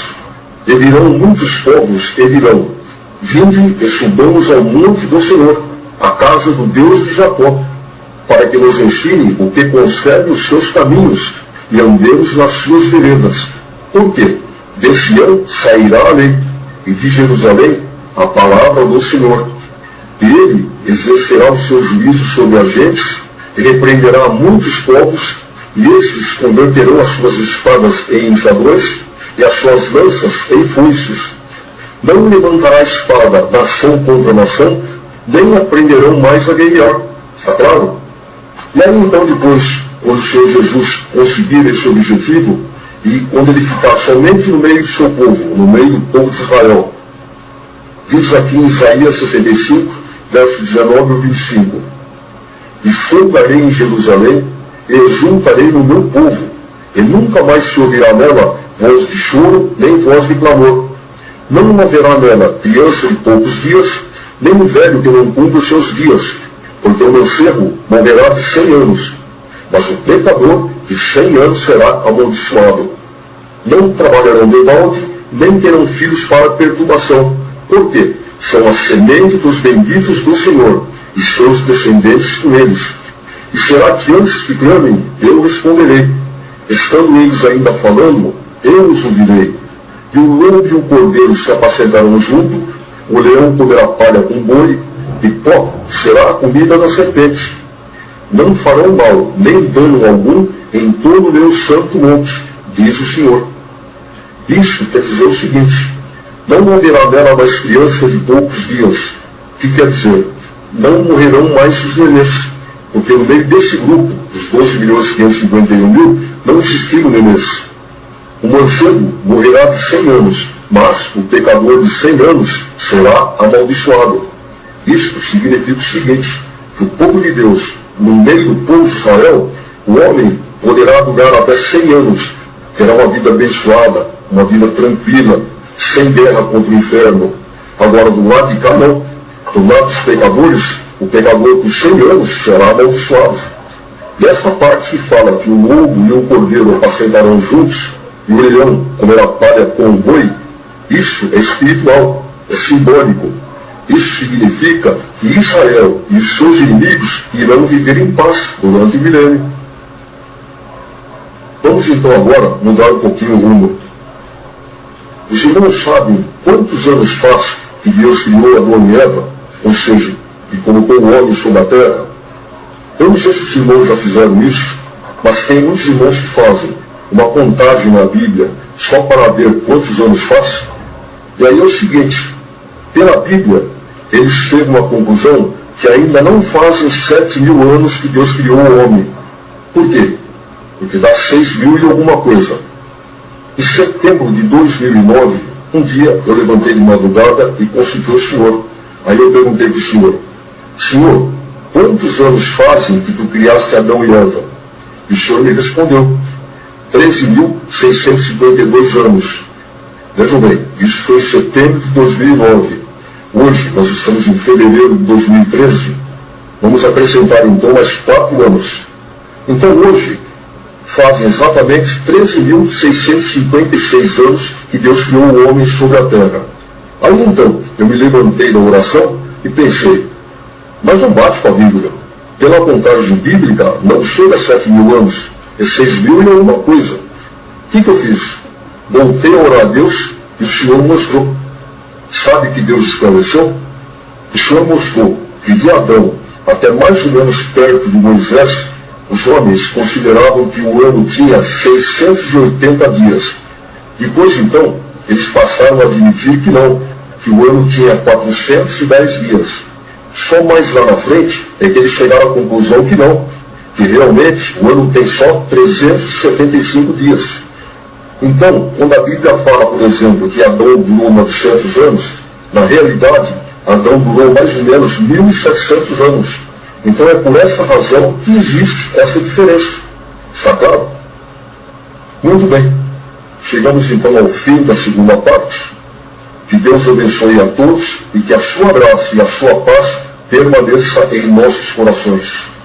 e virão muitos povos, e dirão, vinde e subamos ao monte do Senhor, a casa do Deus de Jacó, para que nos ensine o que concerne os seus caminhos, e andemos nas suas veredas. Por quê? De Sião sairá a lei, e de Jerusalém a palavra do Senhor. E ele exercerá os seus juízos sobre as gentes, e repreenderá muitos povos, e estes converterão as suas espadas em enxadões, e as suas lanças em foices. Não levantará espada nação contra nação, nem aprenderão mais a guerrear. Está claro? E aí então depois, quando o Senhor Jesus conseguir esse objetivo, e quando ele ficar somente no meio do seu povo, no meio do povo de Israel, diz aqui em Isaías 65, versos 19 ao 25, e folgarei em Jerusalém, e exultarei no meu povo, e nunca mais se ouvirá nela voz de choro, nem voz de clamor. Não haverá nela criança de poucos dias, nem um velho que não cumpra os seus dias, porque o mancebo morrerá de 100 anos, mas o pecador de 100 anos será amaldiçoado. Não trabalharão de balde, nem terão filhos para perturbação. Por quê? São a semente dos benditos do Senhor, e seus descendentes com eles. E será que antes que clamem, eu responderei. Estando eles ainda falando, eu os ouvirei. E o lobo e o cordeiro se apacentarão junto, o leão comerá palha com boi, e pó será a comida da serpente. Não farão mal, nem dano algum, em todo o meu santo monte, diz o Senhor. Isso quer dizer o seguinte, não haverá nela mais criança de poucos dias. O que quer dizer? Não morrerão mais os nenês, porque no meio desse grupo, dos 12.551.000, não existiram nenês. O mancebo morrerá de 100 anos, mas o pecador de 100 anos será amaldiçoado. Isto significa o seguinte, que o povo de Deus, no meio do povo de Israel, o homem poderá durar até 100 anos, terá uma vida abençoada, uma vida tranquila, sem guerra contra o inferno. Agora, do lado de cá, não. Do lado dos pecadores, o pecador com 100 anos será amaldiçoado. E essa parte que fala que o lobo e o cordeiro apacentarão juntos, e o leão comerá palha com o boi, isso é espiritual, é simbólico. Isso significa que Israel e os seus inimigos irão viver em paz durante o milênio. Vamos então agora mudar um pouquinho o rumo. Os irmãos sabem quantos anos faz que Deus criou Adão e Eva, ou seja, que colocou o homem sobre a terra? Eu não sei se os irmãos já fizeram isso, mas tem muitos irmãos que fazem uma contagem na Bíblia só para ver quantos anos faz. E aí é o seguinte, pela Bíblia, eles chegam à conclusão que ainda não fazem 7.000 anos que Deus criou o homem. Por quê? Porque dá 6.000 e alguma coisa. Em setembro de 2009, um dia eu levantei de madrugada e consultei o Senhor. Aí eu perguntei para o Senhor, Senhor, quantos anos fazem que tu criaste Adão e Eva? E o Senhor me respondeu, 13.652 anos. Vejam bem, isso foi em setembro de 2009. Hoje, nós estamos em fevereiro de 2013. Vamos acrescentar então mais 4 anos. Então hoje, fazem exatamente 13.656 anos que Deus criou o homem sobre a terra. Aí então, eu me levantei da oração e pensei, mas não bate com a Bíblia. Pela contagem bíblica, não chega a 7.000 anos, é 6.000 e alguma coisa. O que eu fiz? Voltei a orar a Deus e o Senhor mostrou. Sabe que Deus esclareceu? O Senhor mostrou que de Adão até mais ou menos perto de Moisés, os homens consideravam que o ano tinha 680 dias. Depois, então, eles passaram a admitir que não, que o ano tinha 410 dias. Só mais lá na frente é que eles chegaram à conclusão que não, que realmente o ano tem só 375 dias. Então, quando a Bíblia fala, por exemplo, que Adão durou 900 anos, na realidade, Adão durou mais ou menos 1.700 anos. Então é por essa razão que existe essa diferença. Sacaram? Muito bem. Chegamos então ao fim da segunda parte. Que Deus abençoe a todos e que a sua graça e a sua paz permaneça em nossos corações.